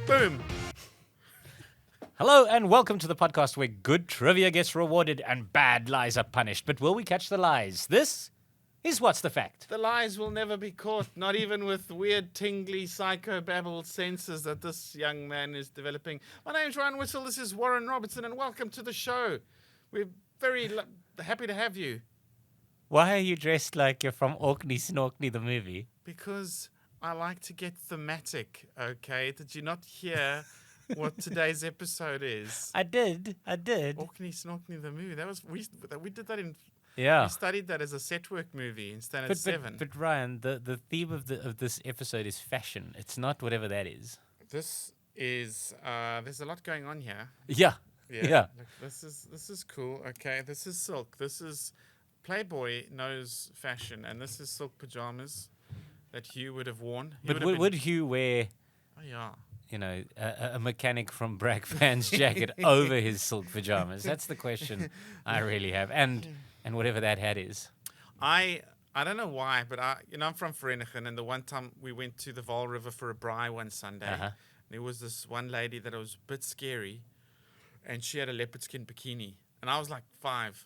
Boom. Hello and welcome to the podcast where good trivia gets rewarded and bad lies are punished. But will we catch the lies? This is What's the Fact? The lies will never be caught, not even with weird, tingly, psychobabble senses that this young man is developing. My name's Ryan Whittal, this is Warren Robertson, and welcome to the show. We're very happy to have you. Why are you dressed like you're from Orkney Snorkney, the movie? Because I like to get thematic, okay? Did you not hear what today's episode is? I did. Orkney Snorkney, the movie. We did that in... Yeah. We studied that as a set work movie in Standard 7. But Ryan, the theme of this episode is fashion. It's not whatever that is. This is... there's a lot going on here. Yeah. Yeah. Look, this is cool. Okay, this is silk. This is Playboy knows fashion, and this is silk pajamas that Hugh would have worn. Would Hugh wear, Oh yeah. you know, a mechanic from Bragg Fan's jacket over his silk pajamas? That's the question I really have, and whatever that hat is. I don't know why, but I'm from Vereeniging, and the one time we went to the Vaal River for a braai one Sunday, there was this one lady that was a bit scary, and she had a leopard skin bikini, and I was like 5.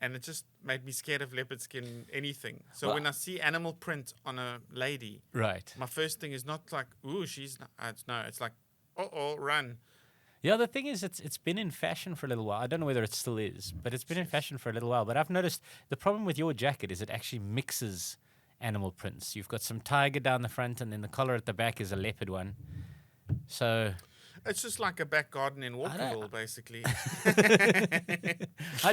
And it just made me scared of leopard skin anything. So when I see animal print on a lady, Right. my first thing is not like, ooh, she's not. It's like, run. Yeah, the thing is, it's been in fashion for a little while. I don't know whether it still is, but it's been in fashion for a little while. But I've noticed the problem with your jacket is it actually mixes animal prints. You've got some tiger down the front, and then the collar at the back is a leopard one. So It's just like a back garden in Walkerville, basically. I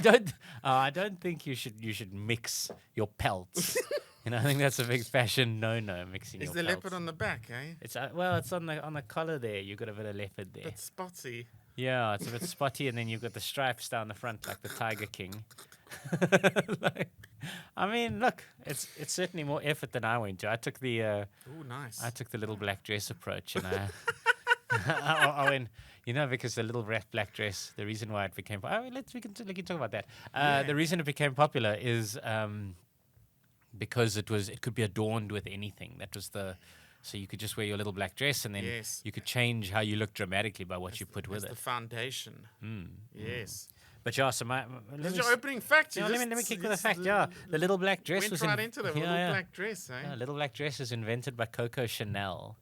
don't think you should mix your pelts. I think that's a big fashion no mixing. Is your the pelts. leopard on the back, eh? It's it's on the collar there. You've got a bit of leopard there. It's spotty. Yeah, it's a bit spotty, and then you've got the stripes down the front like the Tiger King. Look, it's certainly more effort than I went to. I took the Ooh, nice. I took the little black dress approach, and I went, because the little black dress. The reason why it became we can talk about that. The reason it became popular is because it could be adorned with anything. That was so you could just wear your little black dress, and then you could change how you look dramatically by what you put with it. The foundation. Yes. But yeah, so This is your opening fact. let me kick with a fact. Yeah, the little black dress went was right into the little black dress, eh? Yeah, little black dress was invented by Coco Chanel.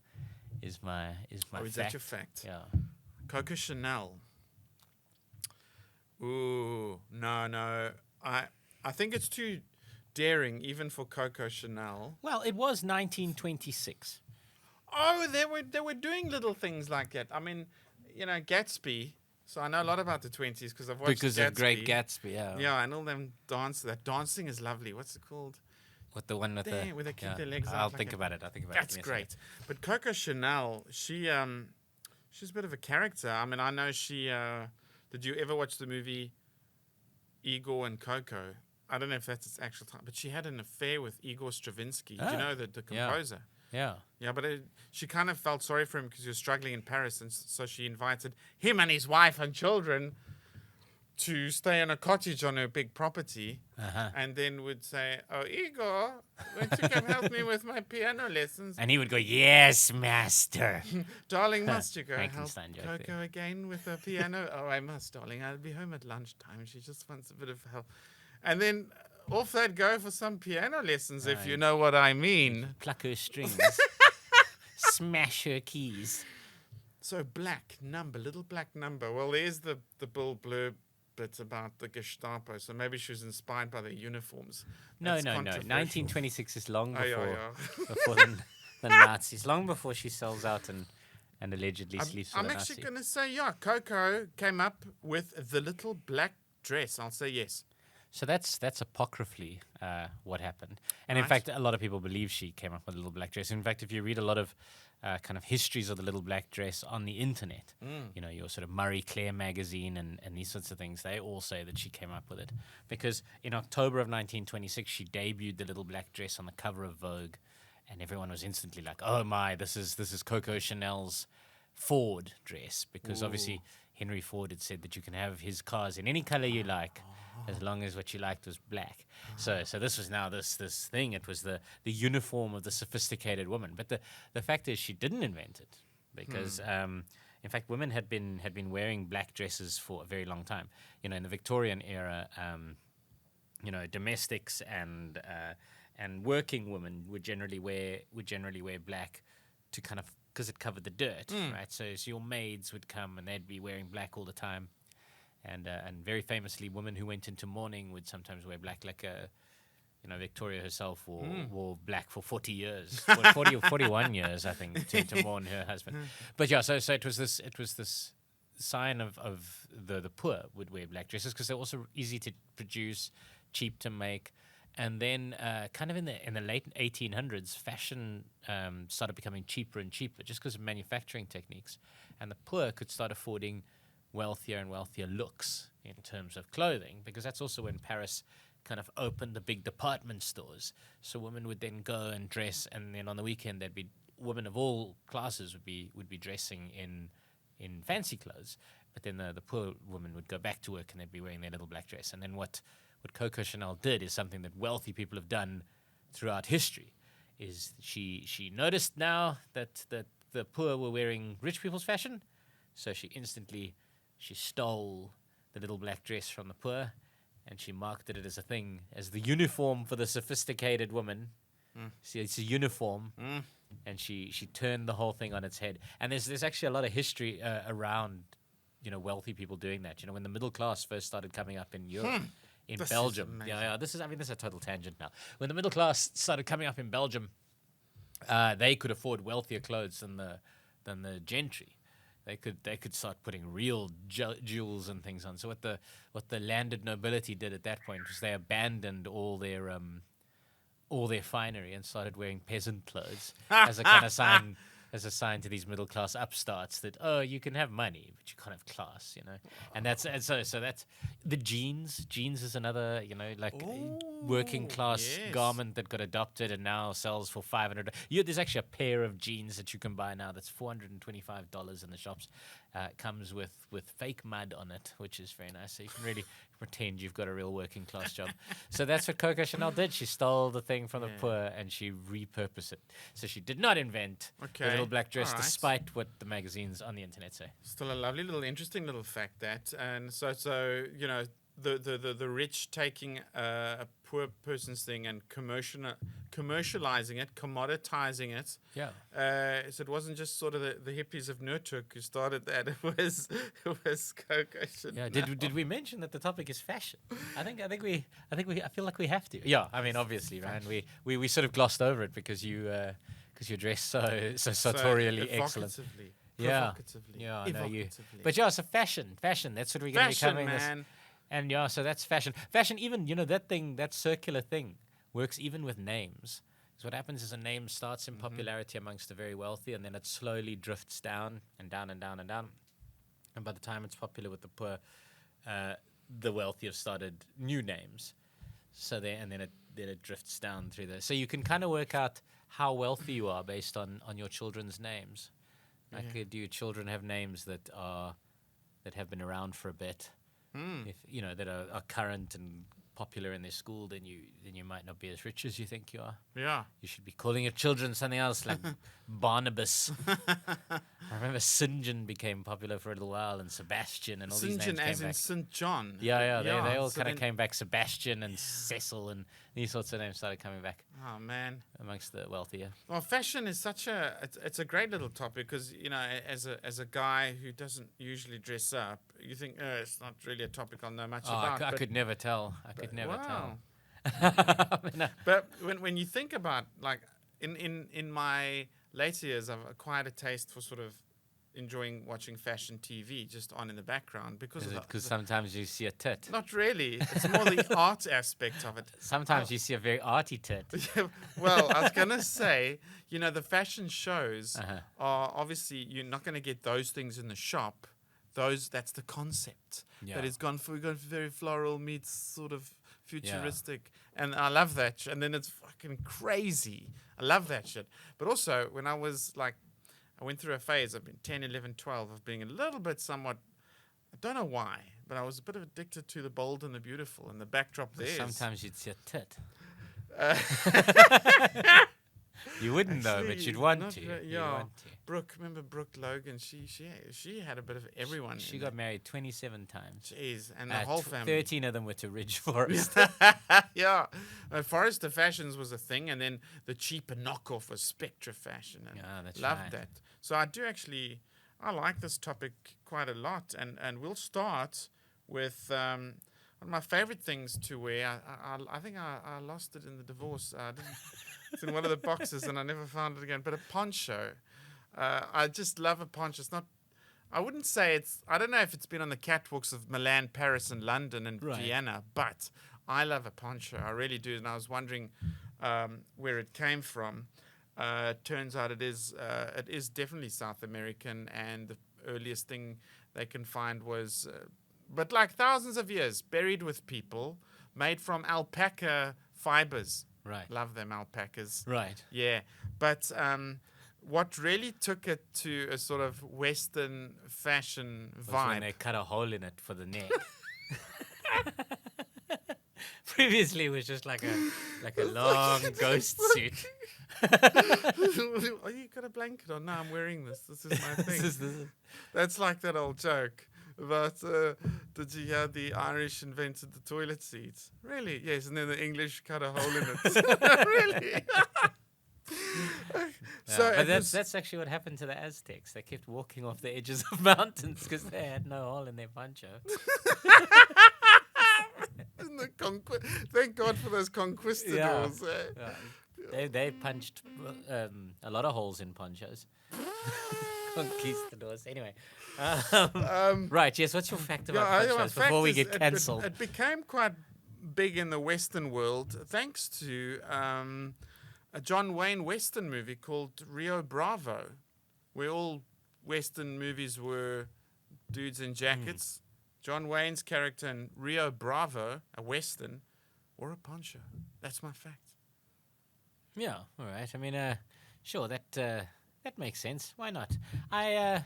Is my fact. Is that your fact? Yeah. Coco Chanel. Ooh, no. I think it's too daring even for Coco Chanel. Well, it was 1926. Oh, they were doing little things like that. I mean, Gatsby. So I know a lot about the 20s because I've watched Because Gatsby. of Great Gatsby, yeah. Yeah, and all them dance. That dancing is lovely. What's it called? What, the one with Where they keep their legs out. I'll like think a- about it. That's great. But Coco Chanel, she's a bit of a character. I mean, I know she. Did you ever watch the movie Igor and Coco? I don't know if that's its actual time, but she had an affair with Igor Stravinsky. Do you know the composer? Yeah. Yeah, but she kind of felt sorry for him because he was struggling in Paris, and so she invited him and his wife and children to stay in a cottage on her big property, and then would say, "Oh, Igor, won't you come help me with my piano lessons?" And he would go, "Yes, master." Darling, must you go help Frankenstein joke Coco there. again with the piano? Oh, I must, darling. I'll be home at lunchtime. She just wants a bit of help. And then off they'd go for some piano lessons, if you know what I mean. Pluck her strings. Smash her keys. So little black number. Well, there's the Bill Blurb bit about the Gestapo. So maybe she was inspired by their uniforms. No. That's controversial. 1926 is long before, yeah. before the Nazis. Long before she sells out and allegedly sleeps with I'm a actually Nazi. going to say, Coco came up with the little black dress. I'll say yes. So that's apocryphally what happened. And in Right. fact, a lot of people believe she came up with a little black dress. In fact, if you read a lot of kind of histories of the little black dress on the internet, your sort of Marie Claire magazine and these sorts of things, they all say that she came up with it. Because in October of 1926, she debuted the little black dress on the cover of Vogue, and everyone was instantly like, "Oh my, this is Coco Chanel's Ford dress," because obviously Henry Ford had said that you can have his cars in any color you like, as long as what you liked was black. So this was now this thing. It was the uniform of the sophisticated woman. But the fact is, she didn't invent it. because in fact women had been wearing black dresses for a very long time. In the Victorian era, domestics and working women would generally wear black to kind of, because it covered the dirt, right? So your maids would come and they'd be wearing black all the time, and very famously, women who went into mourning would sometimes wear black, like Victoria herself wore black for 40 years, 40 or 41 years, I think, to mourn her husband. But yeah, so it was this sign of the poor would wear black dresses because they're also easy to produce, cheap to make. And then kind of in the late 1800s, fashion started becoming cheaper and cheaper just because of manufacturing techniques. And the poor could start affording wealthier and wealthier looks in terms of clothing, because that's also when Paris kind of opened the big department stores. So women would then go and dress, and then on the weekend there'd be women of all classes would be dressing in fancy clothes. But then the poor women would go back to work and they'd be wearing their little black dress. And then what Coco Chanel did is something that wealthy people have done throughout history. Is she noticed now that the poor were wearing rich people's fashion, so she stole the little black dress from the poor, and she marketed it as as the uniform for the sophisticated woman. See, it's a uniform, and she turned the whole thing on its head. And there's actually a lot of history around wealthy people doing that. When the middle class first started coming up in Europe. In this Belgium, this is a total tangent now. When the middle class started coming up in Belgium, they could afford wealthier clothes than the gentry. They could start putting real jewels and things on. So what the landed nobility did at that point was they abandoned all their finery and started wearing peasant clothes as a kind of sign. As a sign to these middle class upstarts that you can have money but you can't have class, and so that's the jeans. Jeans is another working class garment that got adopted and now sells for $500. There's actually a pair of jeans that you can buy now that's $425 in the shops. Comes with fake mud on it, which is very nice. So you can really pretend you've got a real working class job. So that's what Coco Chanel did. She stole the thing from the poor and she repurposed it. So she did not invent the little black dress, despite what the magazines on the internet say. Still a lovely little, interesting little fact that. And so the rich taking a poor person's thing and commercializing it, commoditizing it. Yeah. So it wasn't just sort of the hippies of Nurturk who started that. It was Coco Chanel. Yeah. Did we mention that the topic is fashion? I feel like we have to. Yeah. I mean, obviously, right? We sort of glossed over it because you're dressed so sartorially excellent. Yeah. I know you. But yeah, so fashion. That's what we're going to be covering. Man. And yeah, so that's fashion. Fashion, even, that circular thing works even with names. So what happens is a name starts in popularity amongst the very wealthy, and then it slowly drifts down and down and down and down. And by the time it's popular with the poor, the wealthy have started new names. So then it drifts down through there. So you can kind of work out how wealthy you are based on your children's names. Like, do your children have names that have been around for a bit? If that are current and popular in their school, then you might not be as rich as you think you are. Yeah. You should be calling your children something else, like Barnabas. I remember St. John became popular for a little while, and Sebastian and all these names came back. St. John as in St. John. Yeah, they all kind of came back. Sebastian and Cecil and these sorts of names started coming back. Oh, man. Amongst the wealthier. Well, fashion is it's a great little topic because, as a guy who doesn't usually dress up, you think, it's not really a topic I'll know much about. I could never tell. I could never tell. But when you think about, like, in my later years, I've acquired a taste for sort of enjoying watching fashion TV just on in the background because sometimes you see a tit. Not really. It's more the art aspect of it. Sometimes you see a very arty tit. Well, I was gonna say, the fashion shows are obviously you're not gonna get those things in the shop. That's the concept. Yeah. That is gone for very floral meets sort of futuristic, and I love that. And then it's fucking crazy. I love that shit. But also, when I was like, I went through a phase, I've been 10, 11, 12, of being a little bit somewhat, I don't know why, but I was a bit of addicted to the bold and the beautiful, and the backdrop there. Sometimes you'd see a tit. You wouldn't though, but you'd want to. You'd Yeah, want to. Brooke. Remember Brooke Logan? She had a bit of everyone. She in got it. married 27 times. Jeez, and the whole family. 13 of them were to Ridge Forest. Yeah, Forrester Fashions was a thing, and then the cheaper knockoff was Spectra Fashion. And that's loved right. that. So I like this topic quite a lot, and we'll start with one of my favorite things to wear. I think I lost it in the divorce. It's in one of the boxes, and I never found it again. But a poncho. I just love a poncho. It's not. I wouldn't say it's. I don't know if it's been on the catwalks of Milan, Paris, and London, and Vienna, but I love a poncho. I really do. And I was wondering where it came from. Turns out it is definitely South American, and the earliest thing they can find was, but like thousands of years, buried with people, made from alpaca fibers. Right. Love them alpacas. Right. Yeah. But what really took it to a sort of Western fashion Was vibe. when they cut a hole in it for the neck. Previously, it was just like a long ghost suit. Oh, you got a blanket on? No, I'm wearing this. This is my thing. This is- That's like that old joke about did you hear the Irish invented the toilet seat? Really? Yes, and then the English cut a hole in it. Really? So but that's actually what happened to the Aztecs. They kept walking off the edges of mountains because they had no hole in their poncho. Thank God for those conquistadors. They punched a lot of holes in ponchos. Conquistadors. Anyway. Right, yes, what's your fact about ponchos before we get cancelled? It became quite big in the Western world thanks to a John Wayne Western movie called Rio Bravo, where all Western movies were dudes in jackets. John Wayne's character in Rio Bravo, a Western, wore a poncho. That's my fact. Yeah, all right. I mean, sure, that makes sense. Why not? I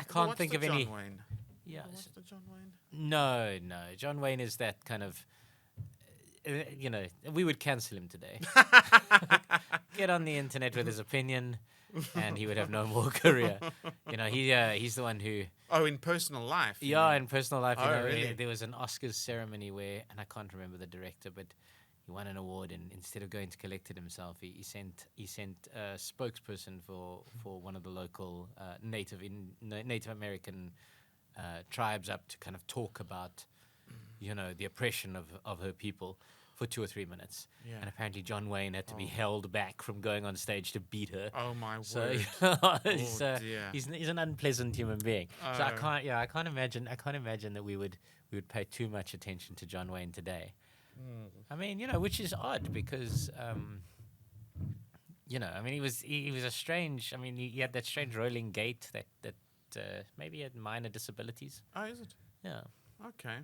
can't think of any. John Wayne? Yeah. What's the John Wayne? No. John Wayne is that kind of. We would cancel him today. Get on the internet with his opinion, and he would have no more career. He's the one who. Oh, in personal life. Yeah, in personal life. Really? There was an Oscars ceremony where, and I can't remember the director, but he won an award, and instead of going to collect it himself, he sent a spokesperson for one of the local Native American tribes up to kind of talk about, the oppression of her people for 2 or 3 minutes. Yeah. And apparently John Wayne had to be held back from going on stage to beat her. Oh my word! So he's an unpleasant human being. So I can't imagine that we would pay too much attention to John Wayne today. I mean, which is odd because he was a strange. I mean, he had that strange rolling gait that maybe he had minor disabilities. Oh, is it? Yeah. Okay.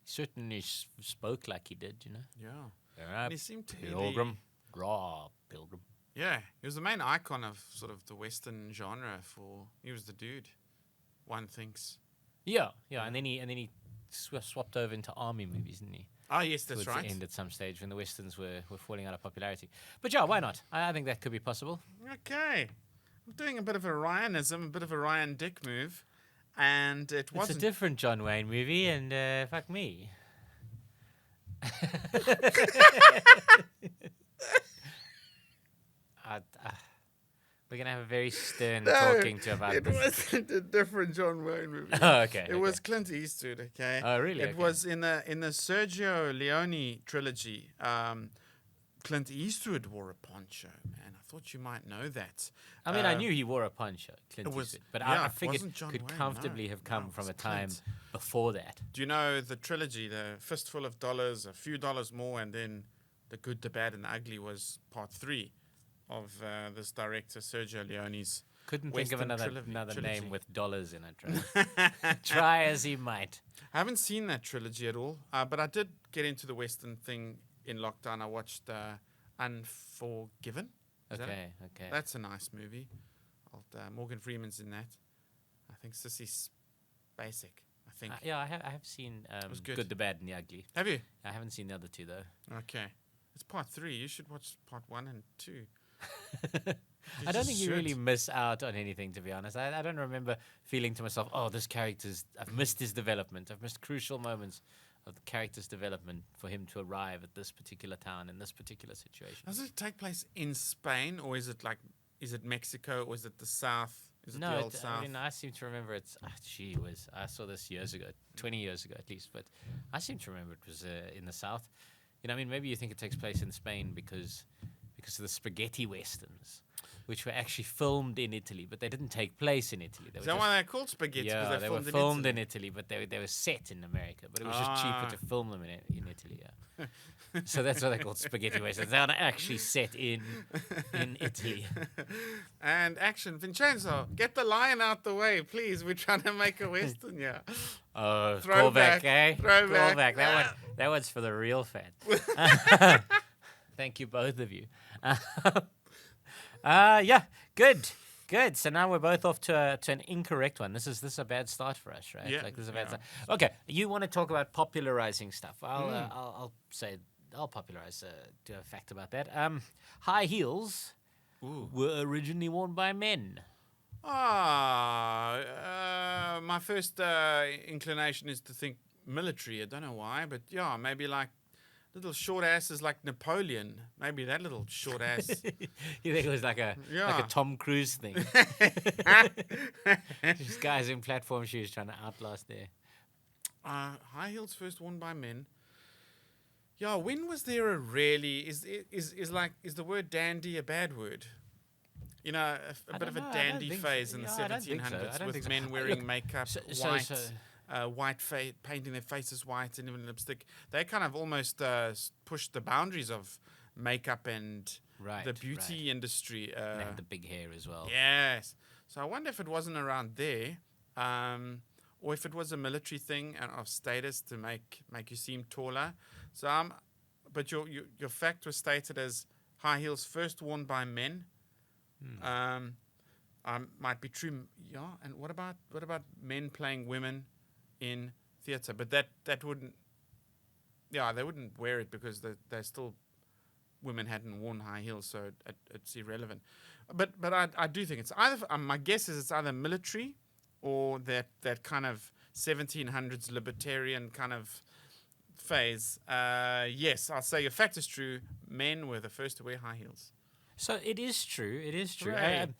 He certainly spoke like he did. Yeah. And And he seemed to be Pilgrim. Yeah, he was the main icon of sort of the Western genre. He was the dude. One thinks. Yeah, and then he swapped over into army movies, didn't he? Oh yes, that's Towards right. the end at some stage when the westerns were falling out of popularity. But yeah, why not? I think that could be possible. Okay, I'm doing a bit of a Ryanism, a bit of a Ryan Dick move, and it wasn't. It's a different John Wayne movie, and fuck me. We're going to have a very stern talking to about it this. wasn't a different John Wayne movie. Oh, okay. It was Clint Eastwood, okay? Oh, really? It was in the Sergio Leone trilogy. Clint Eastwood wore a poncho, man. I thought you might know that. I mean, I knew he wore a poncho, Clint Eastwood, but I figured wasn't John could Wayne, comfortably no. have come No, from it a was time Clint. before that. Do you know the trilogy, the Fistful of Dollars, A Few Dollars More, and then The Good, the Bad, and the Ugly was part 3 of this director, Sergio Leone's Couldn't think of Western another trilogy. name with dollars in it, right? Try as he might. I haven't seen that trilogy at all, but I did get into the Western thing in lockdown. I watched Unforgiven. Is that it? Okay. That's a nice movie. Morgan Freeman's in that. I think Sissy's basic. I think. Yeah, I have seen was good. Good, the Bad, and the Ugly. Have you? I haven't seen the other two though. Okay. It's part 3. You should watch part 1 and 2. I don't think you should. really miss out on anything, to be honest. I don't remember feeling to myself, oh, I've missed his development. I've missed crucial moments of the character's development for him to arrive at this particular town in this particular situation. Does it take place in Spain, or is it Mexico, or is it the South? Is it the old South? I mean, I seem to remember it's. I saw this years ago, 20 years ago at least, but I seem to remember it was in the South. I mean, maybe you think it takes place in Spain because of the spaghetti westerns, which were actually filmed in Italy, but they didn't take place in Italy. Is that why they're called spaghetti? Yeah, they were filmed in Italy, but they were set in America. But it was just cheaper to film them in Italy. Yeah. So that's why they're called spaghetti westerns. They're not actually set in Italy. And action, Vincenzo, get the lion out the way, please. We're trying to make a western, yeah. Oh, Throwback, callback, eh? throwback. Callback. That one's for the real fans. Thank you, both of you. Yeah, good. So now we're both off to an incorrect one. This is a bad start for us, right? Yeah. Like this is a bad start. Okay, you want to talk about popularizing stuff? I'll say I'll popularize do a fact about that. High heels were originally worn by men. My first inclination is to think military. I don't know why, but yeah, maybe like little short asses like Napoleon. Maybe that little short ass. You think it was like a Tom Cruise thing? These guys in platform shoes trying to outlast their high heels first worn by men. Yeah, when was there a really is the word dandy a bad word? You know, a bit of a dandy phase in the 1700s with men wearing makeup, painting their faces white and even lipstick. They kind of almost pushed the boundaries of makeup and the beauty industry. They had the big hair as well. Yes. So I wonder if it wasn't around there, or if it was a military thing and of status to make you seem taller. So but your fact was stated as high heels first worn by men. Might be true. Yeah. And what about men playing women in theatre? But that wouldn't. Yeah, they wouldn't wear it because they're still women hadn't worn high heels, so it's irrelevant. But I do think it's either. My guess is it's either military or that kind of 1700s libertarian kind of phase. Yes, I'll say your fact is true. Men were the first to wear high heels. So it is true. It is true. Right.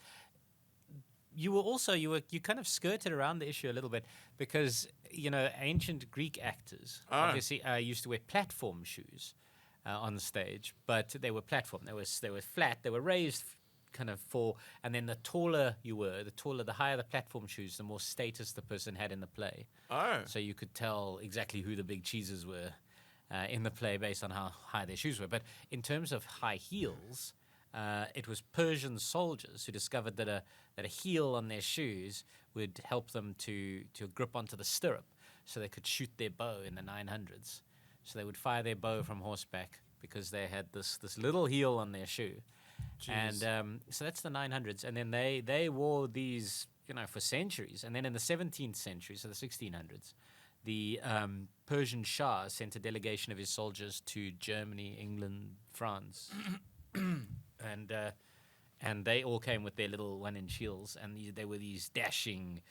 You kind of skirted around the issue a little bit because ancient Greek actors obviously used to wear platform shoes on the stage, but they were platform. They were flat. They were raised kind of and then the taller you were, the higher the platform shoes, the more status the person had in the play. So you could tell exactly who the big cheeses were in the play based on how high their shoes were. But in terms of high heels, it was Persian soldiers who discovered that a heel on their shoes would help them to grip onto the stirrup so they could shoot their bow in the 900s. So they would fire their bow from horseback because they had this little heel on their shoe. Jeez. And so that's the 900s. And then they wore these, for centuries. And then in the 17th century, so the 1600s, the Persian Shah sent a delegation of his soldiers to Germany, England, France. And they all came with their little 1-inch heels, and they were these dashing,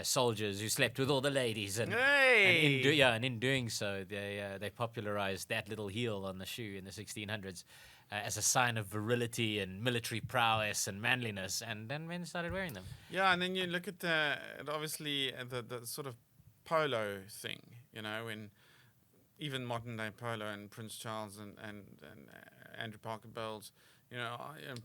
soldiers who slept with all the ladies, and in doing so, they popularized that little heel on the shoe in the 1600s as a sign of virility and military prowess and manliness, and then men started wearing them. Yeah, and then you look at the sort of polo thing, when even modern day polo and Prince Charles and Andrew Parker Bowles,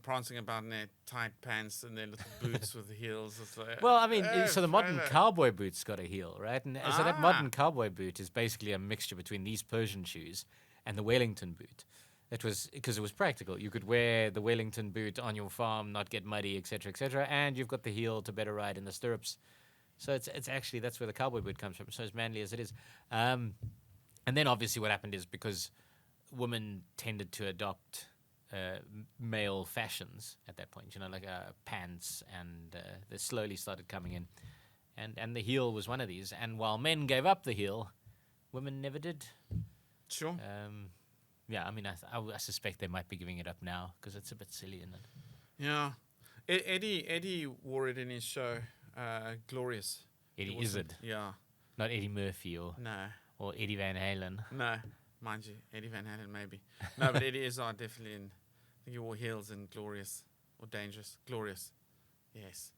prancing about in their tight pants and their little boots with the heels. It's like, well, I mean, so the modern cowboy boot's got a heel, right? And so that modern cowboy boot is basically a mixture between these Persian shoes and the Wellington boot. It was because it was practical. You could wear the Wellington boot on your farm, not get muddy, etc., and you've got the heel to better ride in the stirrups. So it's actually, that's where the cowboy boot comes from. So as manly as it is. And then obviously what happened is because women tended to adopt male fashions at that point, like pants, and they slowly started coming in. And the heel was one of these. And while men gave up the heel, women never did. Sure. Yeah, I mean, I suspect they might be giving it up now because it's a bit silly, isn't it? Yeah. Eddie wore it in his show, Glorious. Eddie It wasn't- Izzard, Yeah. not Eddie Murphy or Eddie Van Halen. No. Mind you, Eddie Van Halen maybe. No, but Eddie Izzard definitely in. I think he wore heels in Glorious or Dangerous. Glorious. Yes.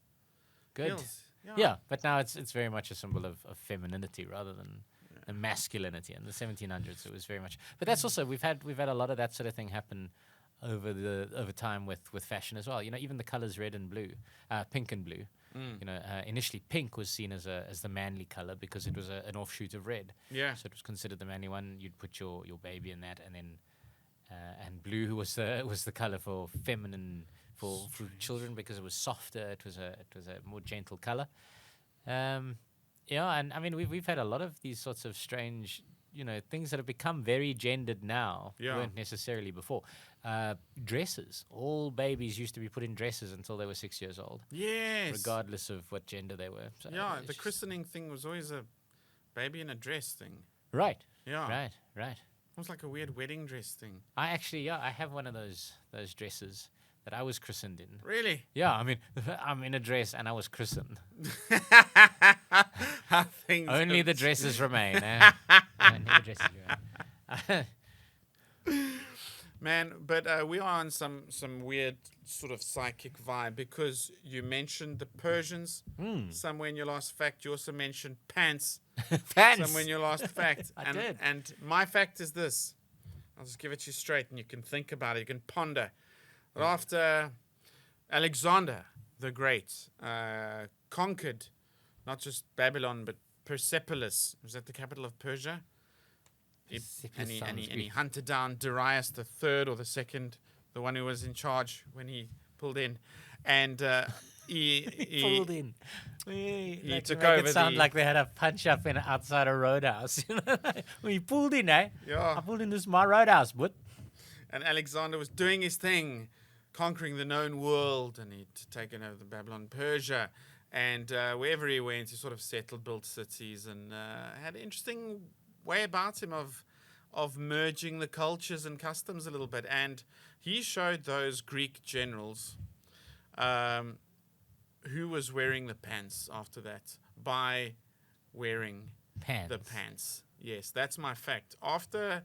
Good. Heels. Yeah, but now it's very much a symbol of femininity rather than masculinity. In the 1700s, it was very much. But that's also we've had a lot of that sort of thing happen over time with fashion as well. You know, even the colors red and blue, pink and blue. You know, initially pink was seen as the manly color because it was an offshoot of red. Yeah. So it was considered the manly one. You'd put your baby in that, and then and blue was the color for feminine for children because it was softer. It was a more gentle color. Yeah, and I mean we've had a lot of these sorts of strange, you know, things that have become very gendered now. Yeah. Weren't necessarily before. Dresses. All babies used to be put in dresses until they were 6 years old, Yes. regardless of what gender they were. So Yeah, it's the just- christening thing was always a baby in a dress thing. Right. Yeah. Right. It was like a weird wedding dress thing. I actually, I have one of those dresses that I was christened in. Really? Yeah, I mean, I'm in a dress and I was christened. How things Only have the dresses remain. Only the dresses remain. Man, but we are on some weird sort of psychic vibe because you mentioned the Persians somewhere in your last fact. You also mentioned pants Pants. somewhere in your last fact. I did. And my fact is this. I'll just give it to you straight and you can think about it. You can ponder. That after Alexander the Great conquered not just Babylon but Persepolis, was that the capital of Persia? And he hunted down Darius the third or the second, the one who was in charge when he pulled in, and he pulled in. He took make over it sound the- like they had a punch up in outside a roadhouse. You know, when he pulled in, eh? Yeah. I pulled in, this is my roadhouse, but And Alexander was doing his thing, conquering the known world, and he'd taken over the Babylon, Persia, and wherever he went, he sort of settled, built cities, and had an interesting way about him of merging the cultures and customs a little bit. And he showed those Greek generals who was wearing the pants after that by wearing pants. the pants. Yes, that's my fact. After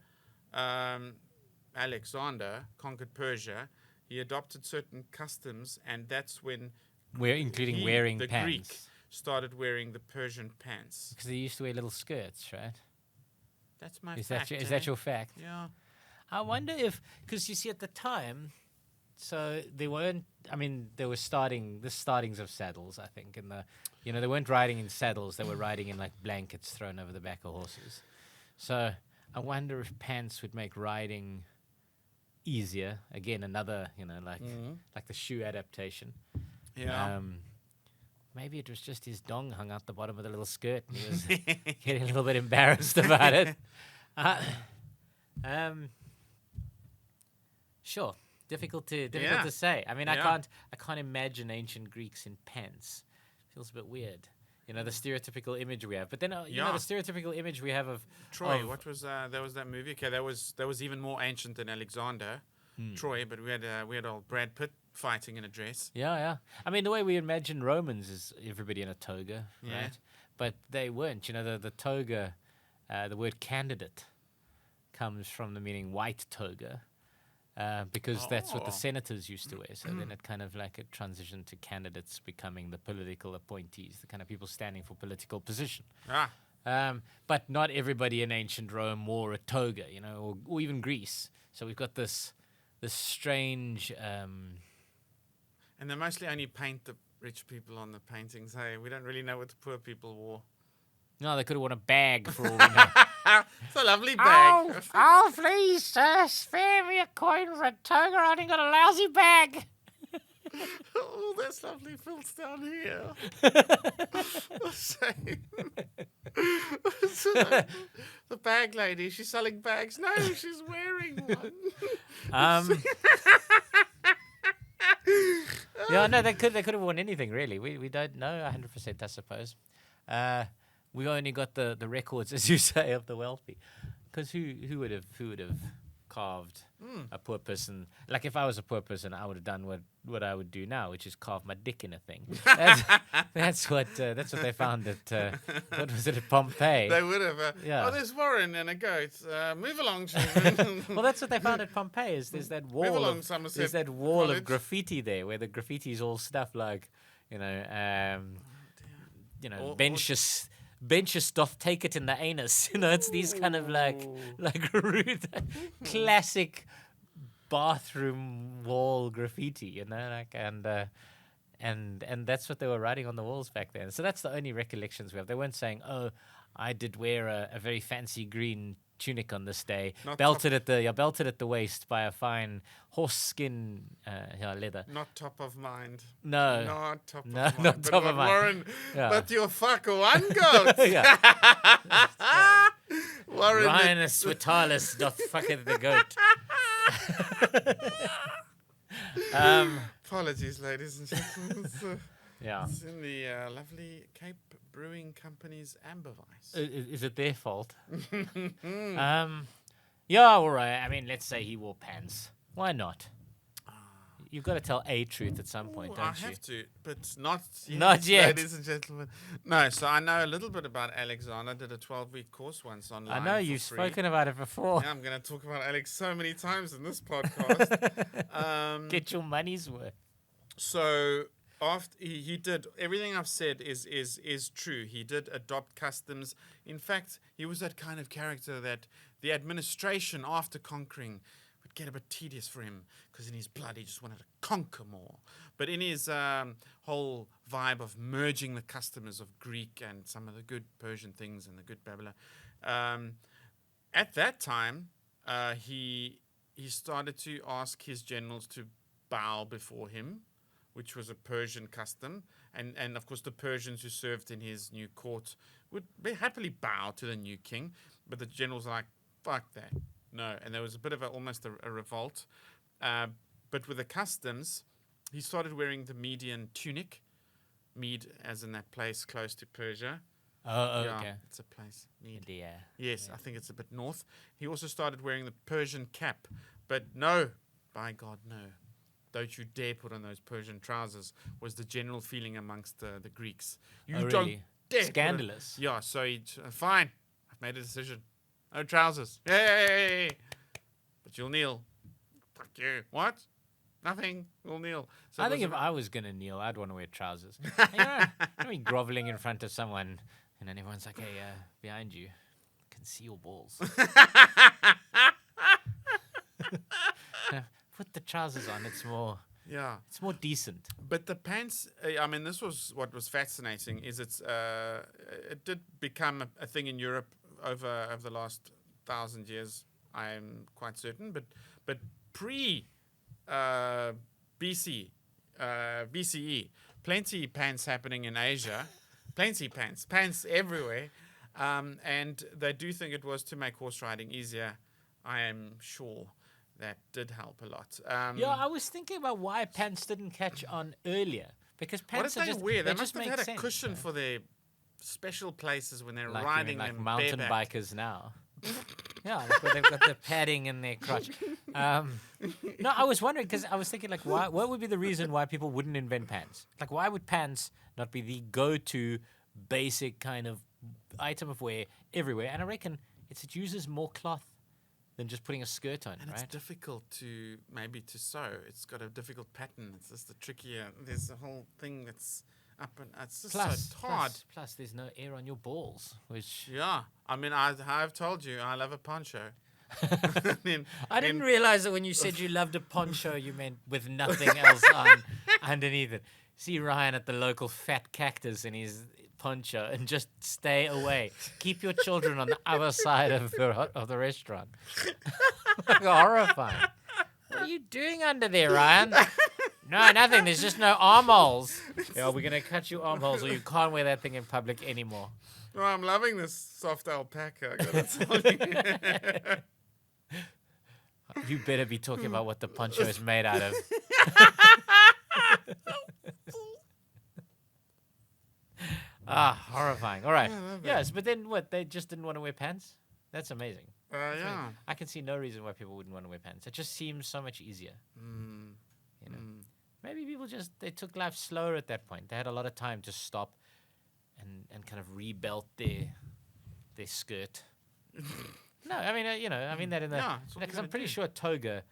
Alexander conquered Persia, he adopted certain customs, and that's when Including wearing the pants. Greek started wearing the Persian pants. Because they used to wear little skirts, right? That's my Is fact. that your fact? Yeah. I wonder if, because you see at the time, so they weren't, I mean, they were startings of saddles, I think. And they weren't riding in saddles, they were riding in like blankets thrown over the back of horses. So I wonder if pants would make riding easier. Again, another, like the shoe adaptation. Yeah. Maybe it was just his dong hung out the bottom of the little skirt and he was getting a little bit embarrassed about it. Sure. Difficult to say. I mean, I can't imagine ancient Greeks in pants. Feels a bit weird. The stereotypical image we have. But then, the stereotypical image we have of Troy. What was there was that movie? Okay, that was even more ancient than Alexander, Troy. But we had old Brad Pitt fighting in a dress. Yeah. I mean, the way we imagine Romans is everybody in a toga, right? But they weren't. The toga, the word candidate comes from the meaning white toga. Because that's what the senators used to wear. So then it kind of like it transitioned to candidates becoming the political appointees, the kind of people standing for political position. But not everybody in ancient Rome wore a toga, or even Greece. So we've got this strange... And they mostly only paint the rich people on the paintings. Hey, we don't really know what the poor people wore. No, they could have worn a bag for all we know. It's a lovely bag. Oh, please, sir, spare me a coin for a toga. I only got a lousy bag. Oh, that's lovely filth down here. The bag lady, she's selling bags. No, she's wearing one. Yeah, no, they could have worn anything really. We don't know 100%, I suppose. We only got the records, as you say, of the wealthy, because who would have carved a poor person. Like if I was a poor person, I would have done what I would do now, which is carve my dick in a thing. That's what they found at what was it, at Pompeii? They would have. Yeah. Oh, there's Warren and a goat. Move along, children. Well, that's what they found at Pompeii. Is there's that wall along, of Somerset of College. graffiti there, where the graffiti is all stuff like, benches doth take it in the anus. It's these kind of like rude, classic bathroom wall graffiti. And that's what they were writing on the walls back then. So that's the only recollections we have. They weren't saying, "Oh, I did wear a very fancy green tunic on this day, belted at the waist by a fine horse skin leather." Not top of mind. No, Not top of no, mind. not But top what of mind. Warren, Yeah. but you fuck one goat. Yeah. Warren, Rhinus Vitalis doth fucketh the goat. Apologies, ladies and gentlemen. Yeah. It's in the lovely Cape Brewing Company's Amber Vice. Is it their fault? Yeah, all right. I mean, let's say he wore pants. Why not? You've got to tell a truth at some point, Ooh, don't I you? have to, but not yet, Not yet. ladies and gentlemen. No, so I know a little bit about Alexander. I did a 12-week course once online. I know for you've free. spoken about it before. Yeah, I'm going to talk about Alex so many times in this podcast. Get your money's worth. So after he did everything I've said is true. He did adopt customs. In fact, he was that kind of character that the administration, after conquering, would get a bit tedious for him because in his blood he just wanted to conquer more. But in his whole vibe of merging the customs of Greek and some of the good Persian things and the good Babylon, at that time he started to ask his generals to bow before him, which was a Persian custom. And of course, the Persians who served in his new court would happily bow to the new king. But the generals are like, fuck that. No. And there was a bit of almost a revolt. But with the customs, he started wearing the Median tunic. Mede, as in that place close to Persia. Oh, Yeah, okay. it's a place. Mede. Yeah. Yes, I think it's a bit north. He also started wearing the Persian cap. But no, by God, no. Don't you dare put on those Persian trousers, was the general feeling amongst the Greeks. You Oh, don't really? dare. put on- Scandalous. Yeah, so fine. I've made a decision. No trousers. Yay! But you'll kneel. Fuck you. What? Nothing. We'll kneel. So I it think was if I was going to kneel, I'd want to wear trousers. Me groveling in front of someone, and then everyone's like, hey, behind you, I can see your balls. Put the trousers on. It's more decent. But the pants, I mean, this was what was fascinating, is it did become a thing in Europe over the last 1,000 years, I'm quite certain. But pre BCE, plenty pants happening in Asia, plenty pants everywhere. And they do think it was to make horse riding easier. I am sure that did help a lot. Yeah, I was thinking about why pants didn't catch on earlier. Because What pants did are they just wear? They just must have make had a sense, cushion for their special places when they're like riding like them mountain bareback. bikers now. Yeah, like where they've got the padding in their crotch. No, I was wondering because I was thinking like, what would be the reason why people wouldn't invent pants? Like, why would pants not be the go-to basic kind of item of wear everywhere? And I reckon it uses more cloth than just putting a skirt on, And right? it's difficult to sew. It's got a difficult pattern. It's just the trickier. There's a whole thing that's up and it's just so hard. Plus, there's no air on your balls, which Yeah, I mean, I've told you I love a poncho. I didn't realize that when you said you loved a poncho, you meant with nothing else on underneath it. See Ryan at the local fat cactus in his poncho and just stay away. Keep your children on the other side of the restaurant. Horrifying. What are you doing under there, Ryan? No, nothing. There's just no armholes. Yeah, we're going to cut you armholes or you can't wear that thing in public anymore. Oh, I'm loving this soft alpaca. I gotta tell you. You better be talking about what the poncho is made out of. Horrifying. All right. Yes, but then what? They just didn't want to wear pants? That's amazing. Yeah. I can see no reason why people wouldn't want to wear pants. It just seems so much easier. You know, maybe people they took life slower at that point. They had a lot of time to stop and kind of rebelt their skirt. No, I mean, I mean that in the Yeah, that's what because you I'm gotta pretty do. sure a toga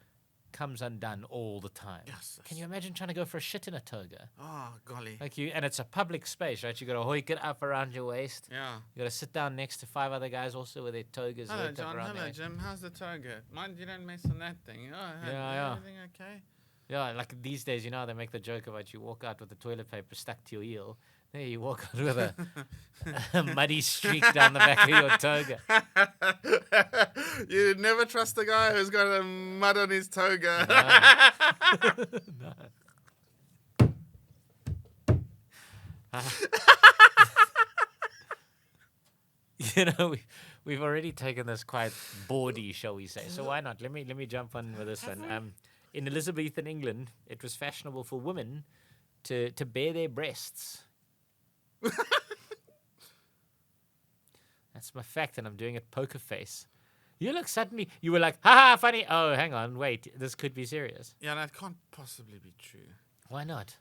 comes undone all the time. Yes. Can you imagine trying to go for a shit in a toga? Oh, golly. And it's a public space, right? You got to hoik it up around your waist. Yeah. You got to sit down next to 5 other guys also with their togas Hello, hoiked up John. around Hello, their waist. Jim. How's the toga? Mind you don't mess on that thing. Oh, hey, Yeah. everything okay? Yeah, like these days, they make the joke about you walk out with the toilet paper stuck to your heel. There you walk out with a muddy streak down the back of your toga. You never trust a guy who's got a mud on his toga. We've already taken this quite bawdy, shall we say? So why not? Let me jump on with this one. In Elizabethan England, it was fashionable for women to bare their breasts. That's my fact, and I'm doing it poker face. You were like, ha, funny. Oh, hang on, wait, this could be serious. Yeah, that can't possibly be true. Why not?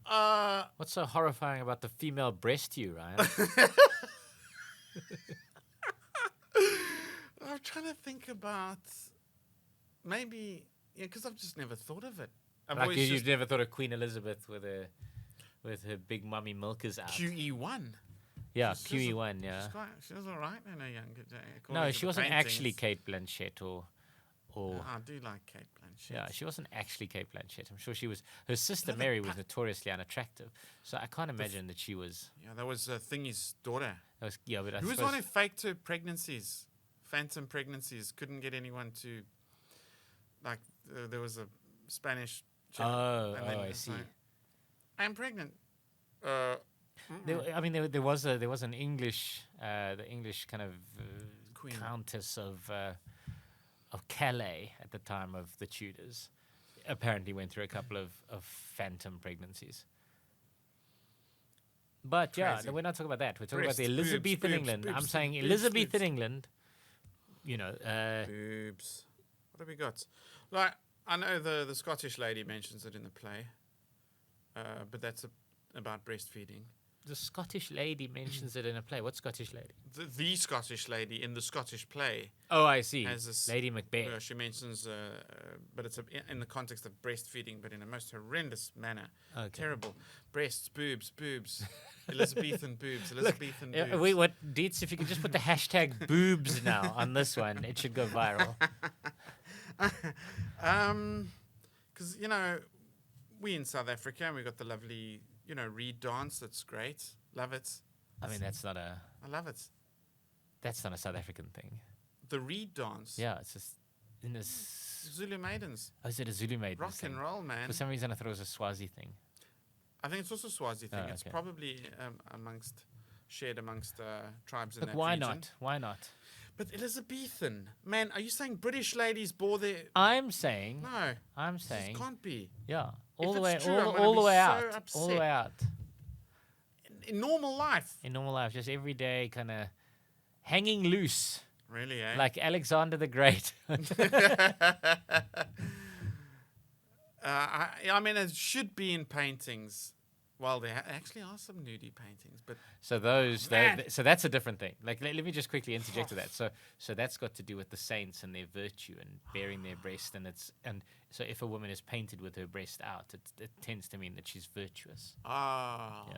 I'm What's so horrifying about the female breast to you, Ryan? trying to think about maybe, because I've just never thought of it. I've Like always you've never thought of Queen Elizabeth with her big mummy milkers out. QE1. Yeah, She's QE1, yeah. She was all right in her younger day. No, according to she the wasn't actually paintings. Kate Blanchett or I do like Kate Blanchett. yeah, she wasn't actually Kate Blanchett. I'm sure she was. Her sister Mary was notoriously unattractive, so I can't imagine that she was. Yeah, that was Thingy's daughter. That was yeah, but I Who was suppose, one who faked her pregnancies, phantom pregnancies, couldn't get anyone to, like, there was a Spanish chick, Oh, and then I it's see. like, I'm pregnant. There was an English, the English kind of Queen. Countess of Calais at the time of the Tudors. Apparently went through a couple of phantom pregnancies. But yeah, Crazy. we're not talking about that. We're talking about the Breasts, Elizabethan boobs, England. I'm boobs, saying boobs, Elizabethan boobs. England. Boobs. What have we got? Like, I know the Scottish lady mentions it in the play, but that's about breastfeeding. The Scottish lady mentions it in a play. What Scottish lady? The Scottish lady in the Scottish play. Oh, I see. Has this- Lady Macbeth. She mentions, but it's in the context of breastfeeding, but in a most horrendous manner. Okay. Terrible. Breasts, boobs, Elizabethan boobs, Elizabethan boobs. Wait, what, Dietz? If you could just put the hashtag boobs now on this one, it should go viral. Because, we in South Africa, and we've got the lovely, reed dance. That's great. Love it. I mean, that's not a South African thing. The reed dance. Yeah, it's just in this. Zulu maidens. Oh, is it a Zulu maiden Rock thing? and roll, man. For some reason, I thought it was a Swazi thing. I think it's also Swazi thing. Oh, It's okay. probably shared amongst tribes in Look, that why region. not? Why not? But Elizabethan, man, are you saying British ladies bore their? I'm saying. No, I'm this saying. can't be. Yeah, If all the it's way, true, I'm gonna all the be way so out, all the upset. way out. In normal life, In normal life, just every day, kind of hanging loose, really, eh? like Alexander the Great. I mean, it should be in paintings. Well, there actually are some nudie paintings, but So those, Man. so that's a different thing. Like, let me just quickly interject with that. So that's got to do with the saints and their virtue and bearing their breast, and so if a woman is painted with her breast out, it tends to mean that she's virtuous. yeah. Yeah.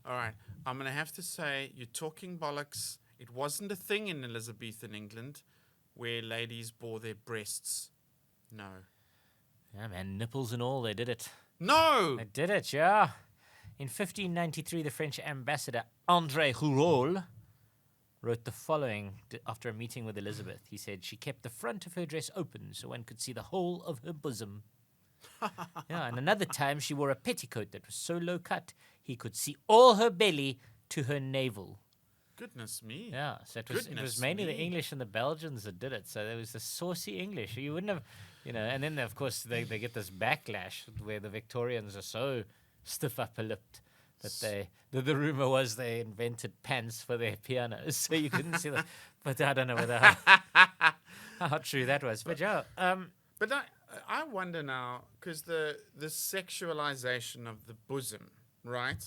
All right, I'm gonna have to say you're talking bollocks. It wasn't a thing in Elizabethan England where ladies bore their breasts. No. Yeah, man, nipples and all, they did it. No. They did it, yeah. In 1593, the French ambassador André Rouault wrote the following after a meeting with Elizabeth. He said, "She kept the front of her dress open so one could see the whole of her bosom." Yeah, and another time she wore a petticoat that was so low cut he could see all her belly to her navel. Goodness me. Yeah, so it was Goodness mainly the me. English and the Belgians that did it. So there was the saucy English. You wouldn't have, and then of course they get this backlash where the Victorians are so stiff upper lipped that the rumor was they invented pants for their pianos, so you couldn't see them. But I don't know whether how true that was. But yeah, But I wonder now, because the sexualization of the bosom, right?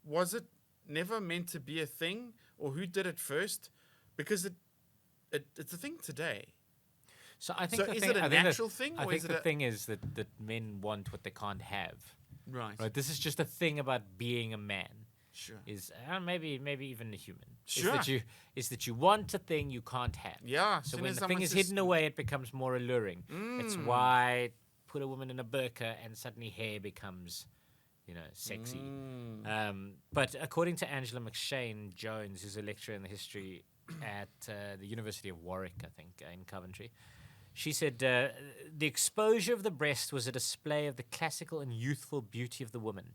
Was it never meant to be a thing, or who did it first? Because it's a thing today. so I think So the is thing, it a I think natural thing, I or think is it the a thing is that men want what they can't have. right? Right. This is just a thing about being a man. Sure. Is maybe even a human. Sure. Is that you want a thing you can't have. Yeah. So soon when as the someone thing is says- hidden away, it becomes more alluring. It's why put a woman in a burqa and suddenly hair becomes, sexy. But according to Angela McShane Jones, who's a lecturer in the history at the University of Warwick, I think, in Coventry, she said the exposure of the breast was a display of the classical and youthful beauty of the woman.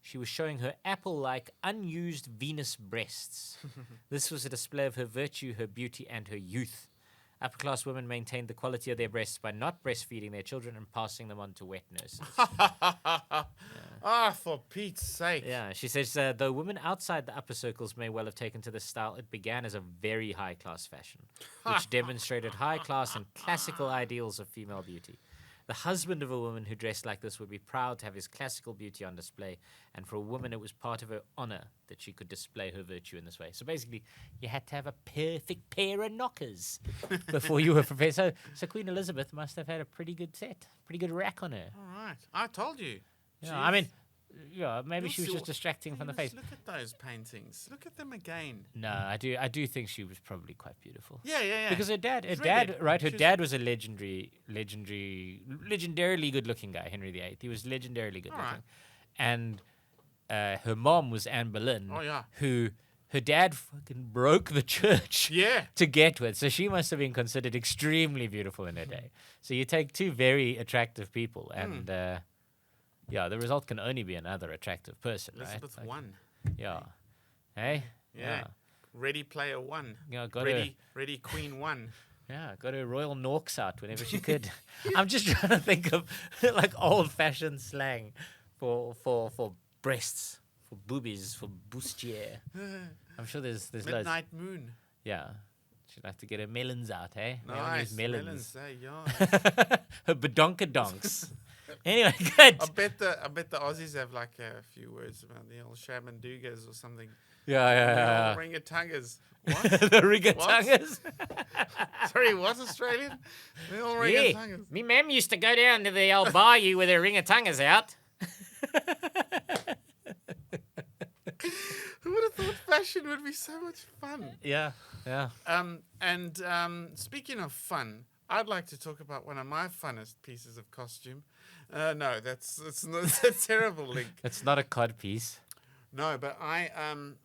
She was showing her apple-like, unused Venus breasts. This was a display of her virtue, her beauty, and her youth. Upper-class women maintained the quality of their breasts by not breastfeeding their children and passing them on to wet nurses. Ah, for Pete's sake. Yeah, she says, though women outside the upper circles may well have taken to this style, it began as a very high-class fashion, which demonstrated high-class and classical ideals of female beauty. The husband of a woman who dressed like this would be proud to have his classical beauty on display, and for a woman it was part of her honor that she could display her virtue in this way. So basically, you had to have a perfect pair of knockers before you were prepared. So Queen Elizabeth must have had a pretty good set, pretty good rack on her. All right. I told you. Yeah, Jeez. I mean, maybe You'll she was see just what- distracting from the Just face. Look at those paintings. Look at them again. No, I do think she was probably quite beautiful. Yeah. Because her dad, She's redhead. right? Her She was- dad was a legendarily good-looking guy, Henry VIII. He was legendarily good-looking, Alright. and her mom was Anne Boleyn, Oh, yeah. who her dad fucking broke the church Yeah. to get with. So she must have been considered extremely beautiful in her day. So you take two very attractive people, and the result can only be another attractive person, Elizabeth right? won. Yeah. Hey. Yeah. Ready Player One. Yeah, got Ready Queen One. Yeah, got her Royal Norks out whenever she could. I'm just trying to think of like old-fashioned slang for breasts, for boobies, for bustier. I'm sure there's loads. Midnight Moon. Yeah, she'd like to get her melons out, eh? We haven't Nice. used melons. Hey, yeah. Her badonkadonks. Anyway, good. I bet the Aussies have like a few words about the old shamandugas or something. Yeah. The old ringatungas. What? The rigatungas. Sorry, what's Australian? The old Yeah, ringatungas. me mum used to go down to the old bayou with her ringatungas out. Who would have thought fashion would be so much fun? Yeah. Speaking of fun, I'd like to talk about one of my funnest pieces of costume. No, it's a terrible link. It's not a cod piece. No, but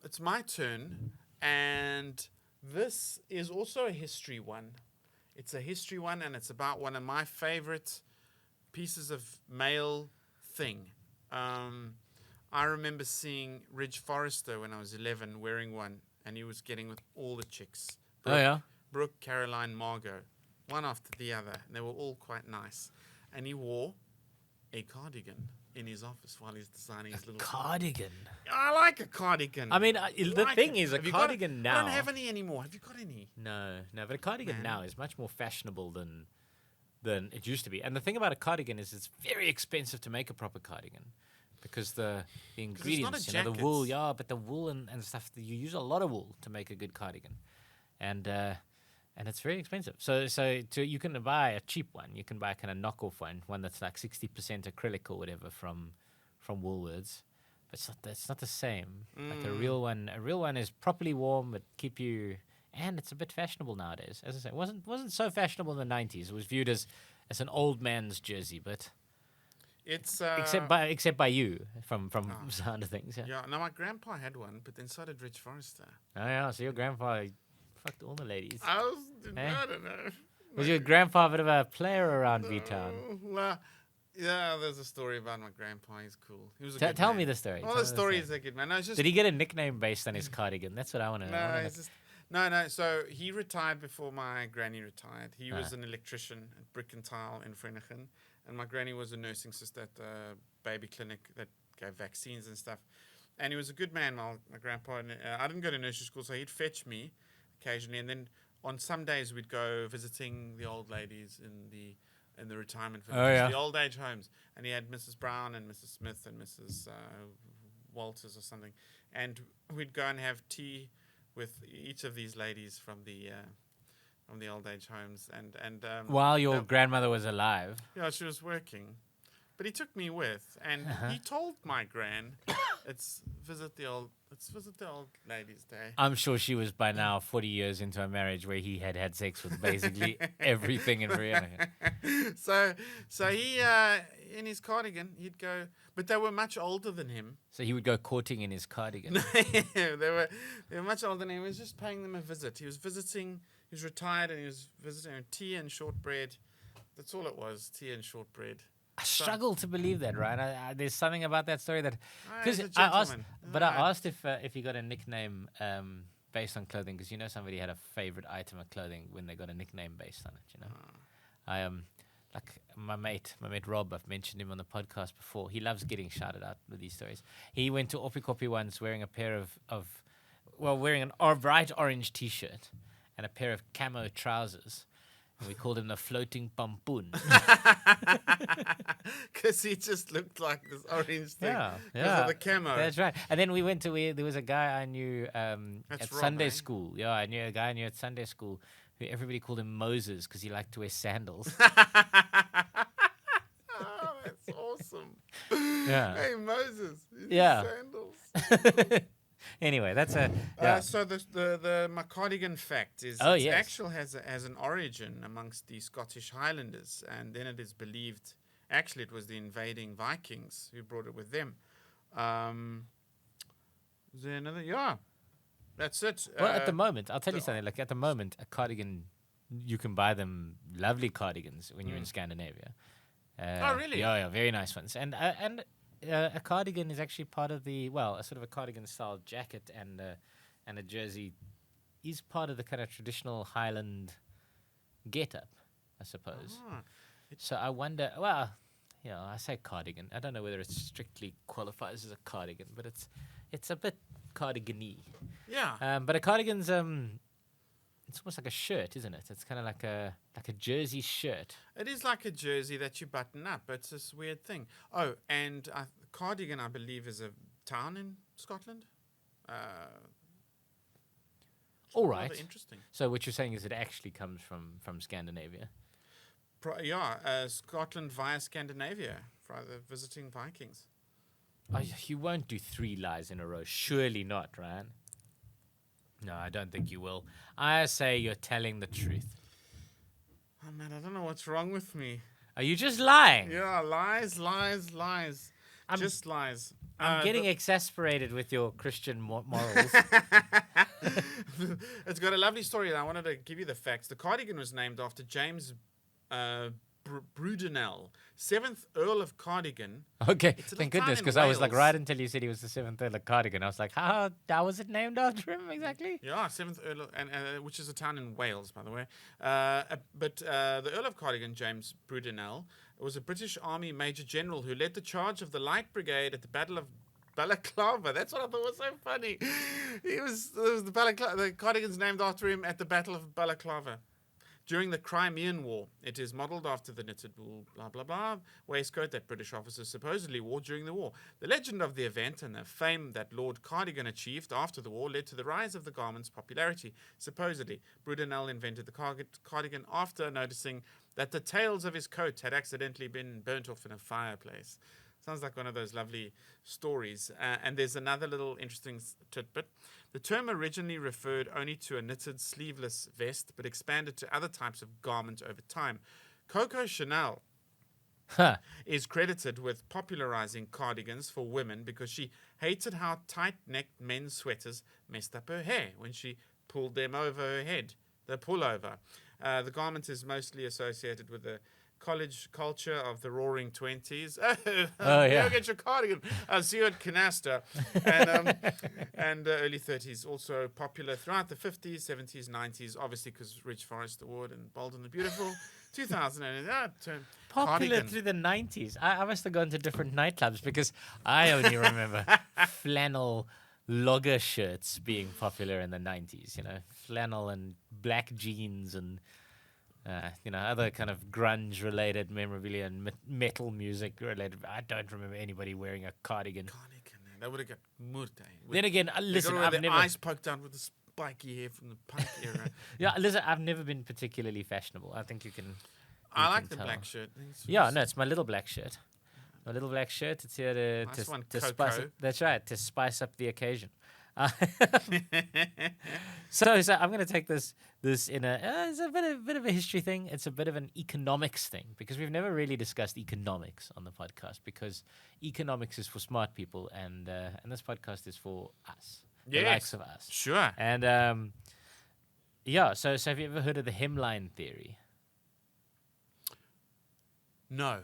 it's my turn, and this is also a history one. It's a history one, and it's about one of my favorite pieces of male thing. I remember seeing Ridge Forrester when I was 11 wearing one, and he was getting with all the chicks. Brooke, Caroline, Margot, one after the other, and they were all quite nice. And he wore a cardigan in his office while he's designing his little Cardigan. I like a cardigan. I mean, the thing is, a Have you got cardigan I now. don't have any anymore. Have you got any? No, but a cardigan Man. now is much more fashionable than it used to be. And the thing about a cardigan is it's very expensive to make a proper cardigan because the ingredients, the wool, but the wool and stuff, you use a lot of wool to make a good cardigan, and it's very expensive. So you can buy a cheap one. You can buy a kind of knockoff one that's like 60% acrylic or whatever from Woolworths. But it's not the same. Like a real one is properly warm, but keep you, and it's a bit fashionable nowadays. As I say, it wasn't so fashionable in the 90s. It was viewed as an old man's jersey, but It's except by you from sound of things. Yeah. yeah. No, my grandpa had one, but then so did Rich Forrester. Oh yeah. So your grandpa fucked all the ladies. I don't know. Was your grandpa a bit of a player around V-Town? Well, yeah, there's a story about my grandpa. He's cool. He was a good Tell man. me the story. Well, Tell the me story is a good man. No, it's just Did he get a nickname based on his cardigan? That's what I want to know. no, it's just no. So he retired before my granny retired. He was an electrician at Brick and Tile in Vereeniging, and my granny was a nursing sister at the baby clinic that gave vaccines and stuff. and he was a good man, my grandpa. And I didn't go to nursery school, so he'd fetch me occasionally, and then on some days we'd go visiting the old ladies in the retirement villages, the old age homes, and he had Mrs. Brown and Mrs. Smith and Mrs. Walters or something, and we'd go and have tea with each of these ladies from the old age homes, and While your grandmother was alive. Yeah, she was working. But he took me with, and he told my gran, let's visit the old ladies' day. I'm sure she was by now 40 years into a marriage where he had sex with basically everything in Vereeniging. So he, in his cardigan, he'd go, but they were much older than him. So he would go courting in his cardigan. they were much older than him. He was just paying them a visit. He was visiting, he was retired, and he was visiting tea and shortbread. That's all it was, tea and shortbread. I struggle to believe that, right? There's something about that story that He's because a I asked if he got a nickname based on clothing, because somebody had a favorite item of clothing when they got a nickname based on it. I like my mate Rob. I've mentioned him on the podcast before. He loves getting shouted out with these stories. He went to Opikopi once wearing a pair wearing a bright orange T-shirt and a pair of camo trousers. And we called him the floating pampoen. Because he just looked like this orange thing. Yeah. Of the camo. That's right. And then we went to there was a guy I knew at Rob, Sunday school. Yeah, I knew a guy I knew at Sunday school who everybody called him Moses because he liked to wear sandals. Oh, that's awesome. Yeah. Hey, Moses. Sandals. Anyway, that's a so my cardigan fact is actual has an origin amongst the Scottish Highlanders, and then it is believed actually it was the invading Vikings who brought it with them. Is there another? Yeah, that's it. Well, at the moment, I'll tell you something. Like at the moment, a cardigan, you can buy them lovely cardigans when you're in Scandinavia. Oh, really? Yeah, very nice ones. And a cardigan is actually part of a sort of a cardigan-style jacket and a jersey is part of the kind of traditional Highland get-up, I suppose. So I wonder, I say cardigan. I don't know whether it strictly qualifies as a cardigan, but it's a bit cardigan-y. Yeah. But a cardigan's it's almost like a shirt, isn't it? It's kind of like a jersey shirt. It is like a jersey that you button up. It's this weird thing. Oh, and Cardigan, I believe, is a town in Scotland. All right. Interesting. So what you're saying is it actually comes from Scandinavia? Scotland via Scandinavia, for the visiting Vikings. Oh, you won't do 3 lies in a row. Surely not, Ryan. No, I don't think you will. I say you're telling the truth. Oh, man, I don't know what's wrong with me. Are you just lying? Yeah, lies. Just lies. I'm getting exasperated with your Christian morals. It's got a lovely story, and I wanted to give you the facts. The cardigan was named after James Brudenell, 7th Earl of Cardigan. Okay, thank goodness, because I was like, right until you said he was the 7th Earl of Cardigan, I was like, how was it named after him exactly? Yeah, 7th Earl, which is a town in Wales, by the way. But the Earl of Cardigan, James Brudenell, was a British Army Major General who led the charge of the Light Brigade at the Battle of Balaclava. That's what I thought was so funny. The cardigan's named after him at the Battle of Balaclava. During the Crimean War, it is modelled after the knitted wool, blah, blah, blah, waistcoat that British officers supposedly wore during the war. The legend of the event and the fame that Lord Cardigan achieved after the war led to the rise of the garment's popularity. Supposedly, Brudenell invented the cardigan after noticing that the tails of his coat had accidentally been burnt off in a fireplace. Sounds like one of those lovely stories. And there's another little interesting tidbit. The term originally referred only to a knitted sleeveless vest, but expanded to other types of garment over time. Coco Chanel is credited with popularizing cardigans for women because she hated how tight-necked men's sweaters messed up her hair when she pulled them over her head, the pullover. The garment is mostly associated with the college culture of the Roaring Twenties. Oh, yeah. Go get your cardigan. I'll see you at Canasta. And early 30s, also popular throughout the 50s, 70s, 90s, obviously because Rich Forest Award and Bold and the Beautiful. 2000 and Popular cardigan. through the 90s. I must have gone to different nightclubs because I only remember flannel logger shirts being popular in the 90s, flannel and black jeans and, other kind of grunge related memorabilia and metal music related. I don't remember anybody wearing a cardigan. That would have got murder. Then again, listen, I've never... eyes poked out with the spiky hair from the punk era. Yeah, listen, I've never been particularly fashionable. I think you can... I like the black shirt. Yeah, no, it's my little black shirt. My little black shirt. It's here to spice up. That's right, to spice up the occasion. So I'm going to take this in it's a bit of a history thing. It's a bit of an economics thing because we've never really discussed economics on the podcast because economics is for smart people and this podcast is for us, the likes of us. Sure. And so have you ever heard of the hemline theory? No.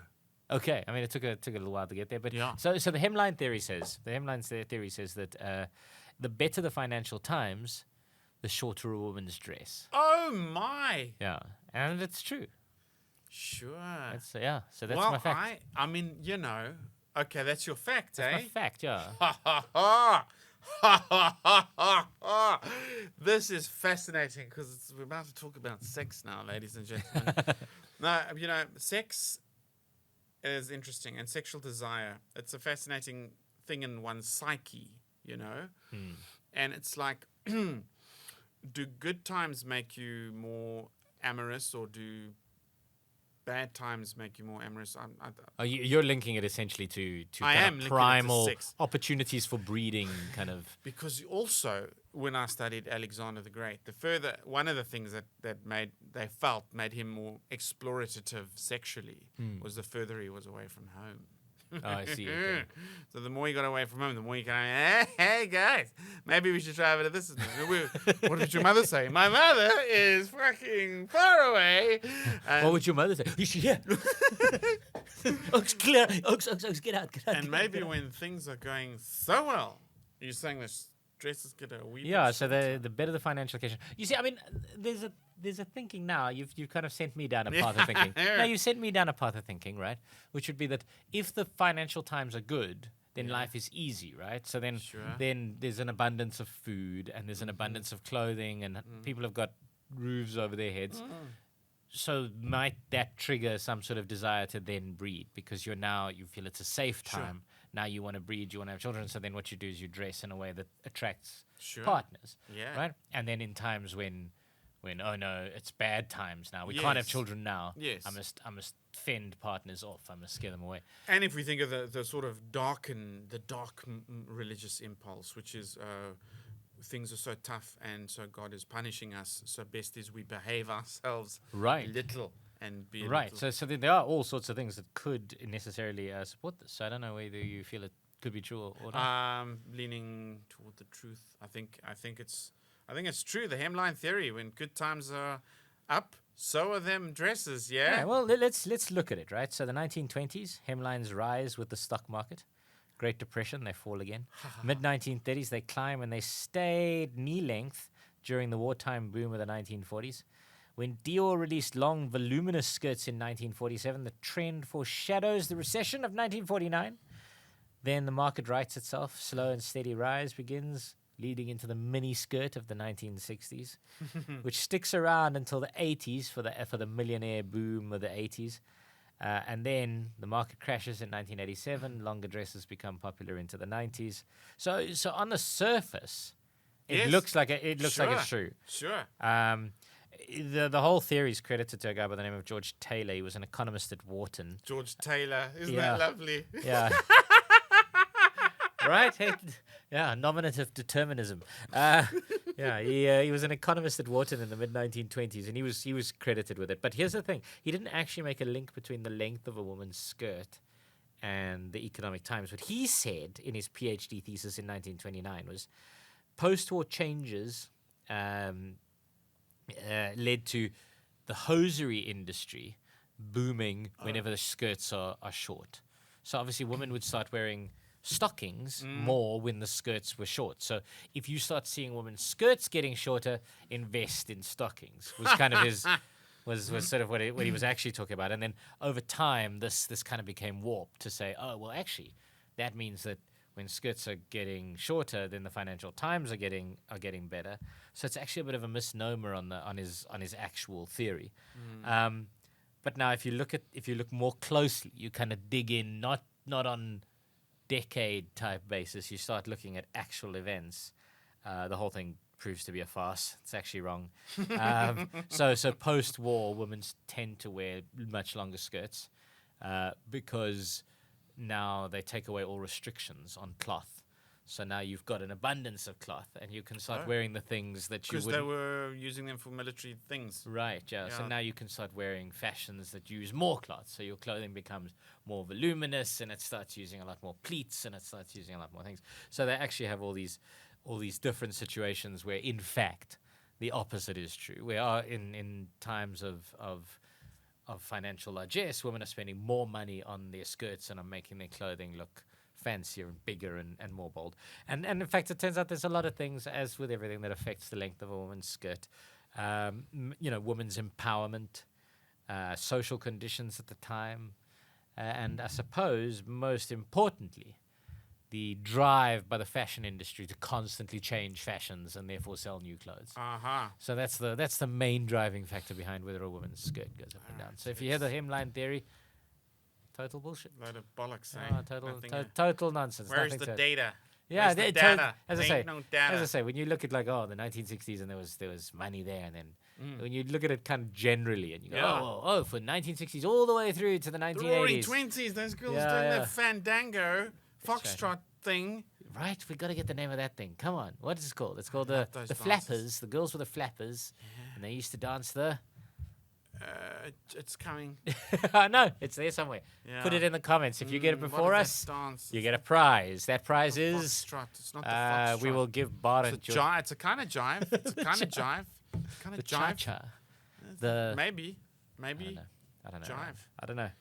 Okay, I mean it took a little while to get there, but yeah. So the hemline theory says that the better the financial times, the shorter a woman's dress. Oh my! Yeah, and it's true. Sure. So that's my fact. I mean, okay, that's your fact, that's eh? my fact, yeah. Ha ha ha! Ha ha ha ha ha! This is fascinating because we're about to talk about sex now, ladies and gentlemen. No, sex is interesting, and sexual desire. It's a fascinating thing in one's psyche, and it's like, do good times make you more amorous, or do bad times make you more amorous? You're linking it essentially to kind of primal opportunities for breeding, kind of. Because also, when I studied Alexander the Great, one of the things that they felt made him more explorative sexually was the further he was away from home. Oh, I see. Okay. So the more you got away from home, the more you can, hey guys, maybe we should try a bit of this. What did your mother say? My mother is fucking far away. What would your mother say? You should hear. Oaks, clear. Oaks, get out. And maybe when things are going so well, you're saying this dresses get a wee bit so the better the financial occasion. You see, I mean, there's a thinking now. You've kind of sent me down a path of thinking. No, you sent me down a path of thinking, right? Which would be that if the financial times are good, then life is easy, right? So then there's an abundance of food and there's an abundance of clothing and people have got roofs over their heads. So might that trigger some sort of desire to then breed because you feel it's a safe time. Now you want to breed, you want to have children. So then what you do is you dress in a way that attracts partners, right? And then in times when oh no, it's bad times now. We can't have children now. Yes. I must fend partners off. I must scare them away. And if we think of the sort of dark religious impulse, which is things are so tough and so God is punishing us, so best is we behave ourselves a little and be So there are all sorts of things that could necessarily support this. So I don't know whether you feel it could be true or not. Leaning toward the truth. I think it's true. The hemline theory: when good times are up, so are them dresses. Yeah. Well, let's look at it. Right. So the 1920s, hemlines rise with the stock market. Great Depression, they fall again. Mid-1930s, they climb and they stayed knee length during the wartime boom of the 1940s. When Dior released long, voluminous skirts in 1947, the trend foreshadows the recession of 1949. Then the market rights itself. Slow and steady rise begins, leading into the mini skirt of the 1960s, which sticks around until the 80s for the millionaire boom of the 80s. And then the market crashes in 1987. Longer dresses become popular into the 90s. So on the surface, it looks like it's true. Sure. The whole theory is credited to a guy by the name of George Taylor. He was an economist at Wharton. George Taylor, isn't that lovely? Yeah. Right? Yeah, nominative determinism. He was an economist at Wharton in the mid-1920s, and he was credited with it. But here's the thing. He didn't actually make a link between the length of a woman's skirt and the economic times. What he said in his PhD thesis in 1929 was post-war changes led to the hosiery industry booming whenever the skirts are short. So obviously women would start wearing stockings more when the skirts were short. So if you start seeing women's skirts getting shorter, invest in stockings. Was kind of his was sort of what he was actually talking about. And then over time, this kind of became warped to say, oh well, actually, that means that when skirts are getting shorter, then the Financial Times are getting better. So it's actually a bit of a misnomer on his actual theory. But now, if you look more closely, you kind of dig in, not on decade type basis. You start looking at actual events. The whole thing proves to be a farce. It's actually wrong. So post-war, women tend to wear much longer skirts because now they take away all restrictions on cloth. So now you've got an abundance of cloth, and you can start wearing the things that you Because wouldn't. they were using them for military things. Right, yeah. So now you can start wearing fashions that use more cloth. So your clothing becomes more voluminous, and it starts using a lot more pleats, and it starts using a lot more things. So they actually have all these different situations where, in fact, the opposite is true. We are in times of financial largesse, women are spending more money on their skirts and on making their clothing look fancier and bigger and more bold. And in fact, it turns out there's a lot of things, as with everything, that affects the length of a woman's skirt. Women's empowerment, social conditions at the time, and I suppose most importantly, the drive by the fashion industry to constantly change fashions and therefore sell new clothes. So that's the main driving factor behind whether a woman's skirt goes up and down. So if you hear the hemline theory, total bullshit. Load of bollocks, eh? Total nonsense. Where's the data? Yeah, Where's the data? As I There say, ain't no data. as I say, when you look at the 1960s and there was money there, and then when you look at it kind of generally, and you go, for 1960s all the way through to the 1980s. The Roaring Twenties, those girls doing that fandango, foxtrot thing. Right, we got to get the name of that thing. Come on, what is it called? It's called the flappers. The girls were the flappers, and they used to dance the. It's coming. No, it's there somewhere. Yeah. Put it in the comments. If you get it before us, you get a prize. That prize is foxtrot. It's not the foxtrot. We will give Barent. It's a kind of jive. It's a kind of jive. Kind of jive. Cha-cha. Maybe. I don't know. Jive. I don't know.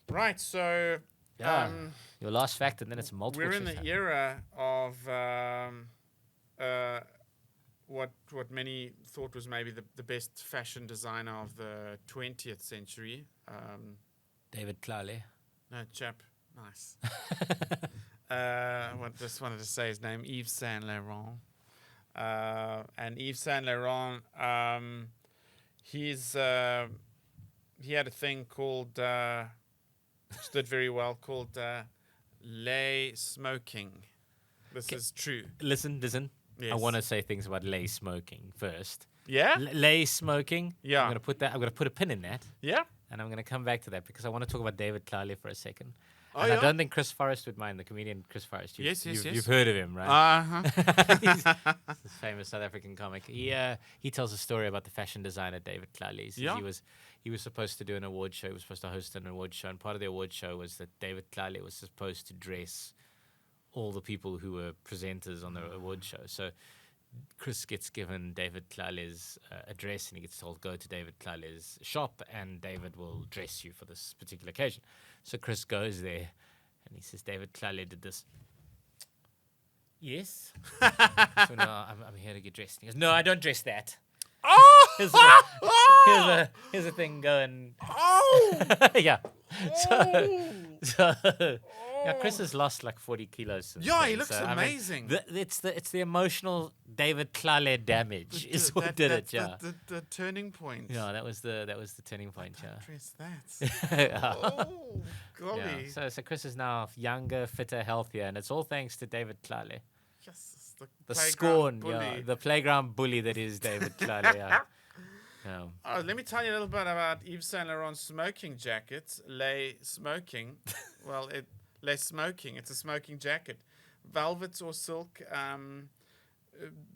Right. So. Your last fact, and then it's multiple. We're in the era of what many thought was maybe the best fashion designer of the 20th century. David Clale. No, chap. Nice. Just wanted to say his name, Yves Saint Laurent. And Yves Saint Laurent, he had a thing called, stood very well, called lay smoking. This is true. Listen. Yes. I want to say things about lay smoking first. Yeah? Lay smoking. Yeah. I'm going to put a pin in that. Yeah. And I'm going to come back to that because I want to talk about David Clale for a second. Oh, and I don't think Chris Forrest would mind, the comedian Chris Forrest. Yes. You've heard of him, right? He's this famous South African comic. He tells a story about the fashion designer David Clale. He was supposed to do an award show. He was supposed to host an award show. And part of the award show was that David Clale was supposed to dress all the people who were presenters on the award show. So Chris gets given David Clale's address, and he gets told, go to David Clale's shop, and David will dress you for this particular occasion. So Chris goes there, and he says, David Clale did this. Yes. So no, I'm here to get dressed. He goes, no, I don't dress that. Oh! Here's a thing going. Oh! Yeah. So Chris has lost like 40 kilos since Yeah, then. he looks amazing. It's the emotional David Clale damage is what did it. Yeah. The turning point. Yeah, that was the turning point. Yeah. Dress that. Oh, golly. Yeah. So Chris is now younger, fitter, healthier, and it's all thanks to David Clale. Yes, The scorn, the playground bully that is David Clale. Yeah. Let me tell you a little bit about Yves Saint Laurent's smoking jacket. Lay smoking. Lay smoking. It's a smoking jacket. Velvet or silk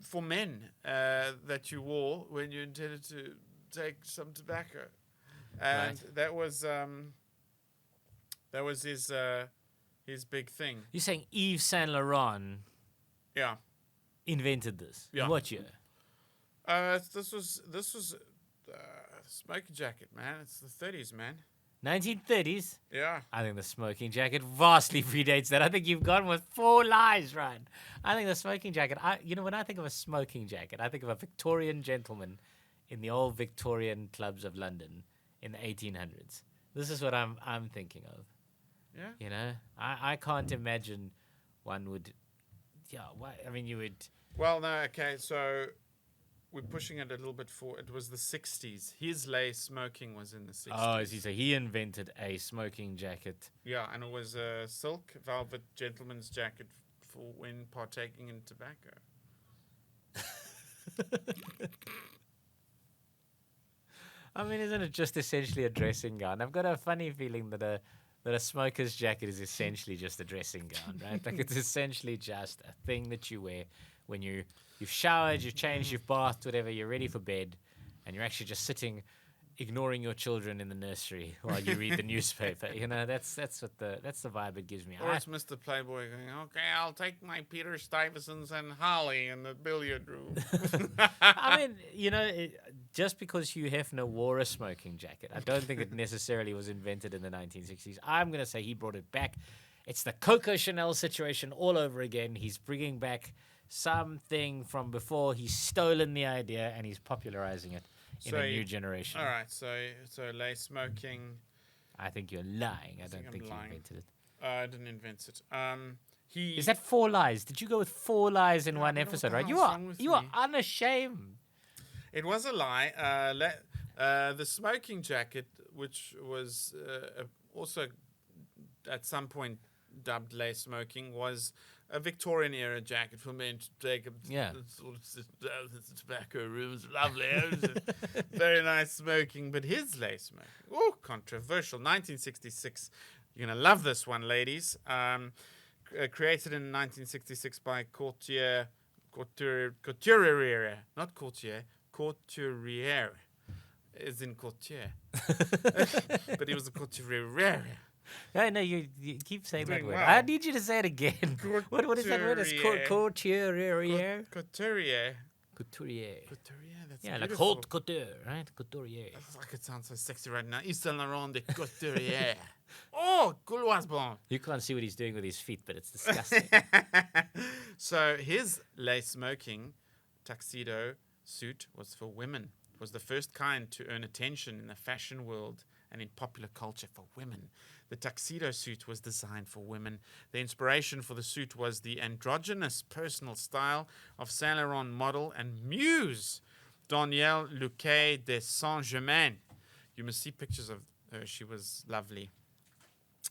for men that you wore when you intended to take some tobacco. And that was his big thing. You're saying Yves Saint Laurent Yeah. invented this? Yeah. In what year? This was Smoking jacket, man. It's the 30s, man. 1930s. Yeah. I think the smoking jacket vastly predates that. I think you've gone with 4 lies, Ryan. I think the smoking jacket. When I think of a smoking jacket, I think of a Victorian gentleman in the old Victorian clubs of London in the 1800s. This is what I'm thinking of. Yeah. I can't imagine one would. Yeah, I mean, you would. Well, no, okay, so we're pushing it a little bit forward. It was the 60s. His lay smoking was in the 60s. Oh, as you say, he invented a smoking jacket. Yeah, and it was a silk velvet gentleman's jacket for when partaking in tobacco. I mean, isn't it just essentially a dressing gown? I've got a funny feeling that a smoker's jacket is essentially just a dressing gown, right? Like it's essentially just a thing that you wear when you've showered, you've changed, you've bathed, whatever, you're ready for bed, and you're actually just sitting, ignoring your children in the nursery while you read the newspaper. That's the vibe it gives me. Or it's Mr. Playboy going, okay, I'll take my Peter Stuyvesants and Holly in the billiard room. I mean, just because Hugh Hefner wore a smoking jacket, I don't think it necessarily was invented in the 1960s. I'm going to say he brought it back. It's the Coco Chanel situation all over again. He's bringing back something from before. He's stolen the idea and he's popularizing it in a new generation. All right, so lay smoking. I think you're lying. I don't think you lying. invented it. I didn't invent it. Is that 4 lies? Did you go with 4 lies in one I don't know episode, what right? the hell's wrong with You are me. unashamed. It was a lie. The smoking jacket, which was also at some point dubbed lay smoking, was a Victorian era jacket for men to take sort of tobacco rooms. Lovely. Very nice smoking. But his lay smoking, controversial. 1966. You're going to love this one, ladies. Created in 1966 by Couturier, not Courtier, Couturier, as in courtier. But he was a couturier. No, you keep saying that Doing word. well. I need you to say it again. What is that word? It's couturier. Couturier. Couturier. Couturier, that's Yeah, like beautiful. haute couture, right? Couturier. That's like it sounds so sexy right now. Yves Saint Laurent de Couturier. Oh, couloirs bon. You can't see what he's doing with his feet, but it's disgusting. So his lace smoking tuxedo suit was for women. It was the first kind to earn attention in the fashion world and in popular culture for women. The tuxedo suit was designed for women. The inspiration for the suit was the androgynous personal style of Saint Laurent model and muse, Danielle Luque de Saint-Germain. You must see pictures of her. She was lovely.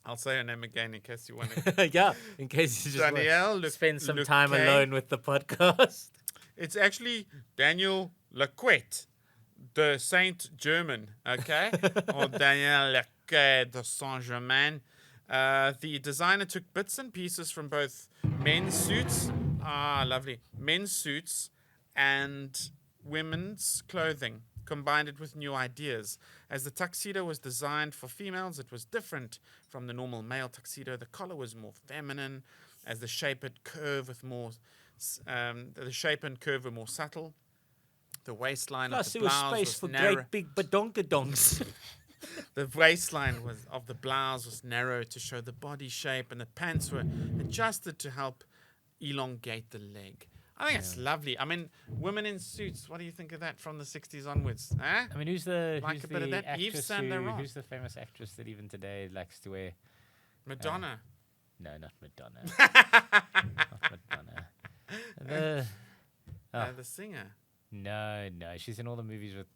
I'll say her name again in case you want to. Yeah, in case you just Danielle want to spend some time Luque. alone with the podcast. It's actually Daniel Lequet, the Saint German, okay? Or Daniel Lequet de Saint-Germain. The designer took bits and pieces from both men's suits, lovely, men's suits and women's clothing, combined it with new ideas. As the tuxedo was designed for females, it was different from the normal male tuxedo. The collar was more feminine, as the shape and curve with more, the shape and curve were more subtle. The waistline Plus, of the there was blouse space was for narrow. great big badonkadonks. The waistline of the blouse was narrow to show the body shape, and the pants were adjusted to help elongate the leg. I think it's lovely. I mean, women in suits. What do you think of that from the 60s onwards? Eh? I mean, who's the Yves actress Saint Laurent. who's the famous actress that even today likes to wear? Madonna. No, not Madonna. Not Madonna. The singer. No, she's in all the movies with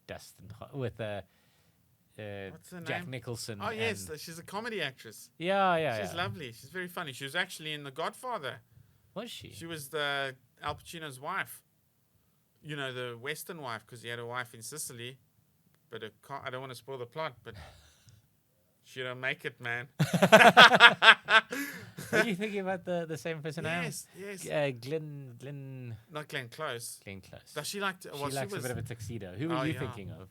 Dustin with What's her Jack name? Nicholson. Oh, yes. and- She's a comedy actress. yeah. She's lovely. She's very funny. She was actually in The Godfather. Was she? She was the Al Pacino's wife. You know, the Western wife, because he had a wife in Sicily. But I don't want to spoil the plot, but she don't make it, man. Are you thinking about the same person? Yes. Glenn Not Glenn Close. Close. Does she like to, She likes a bit of a tuxedo. Who are you thinking of?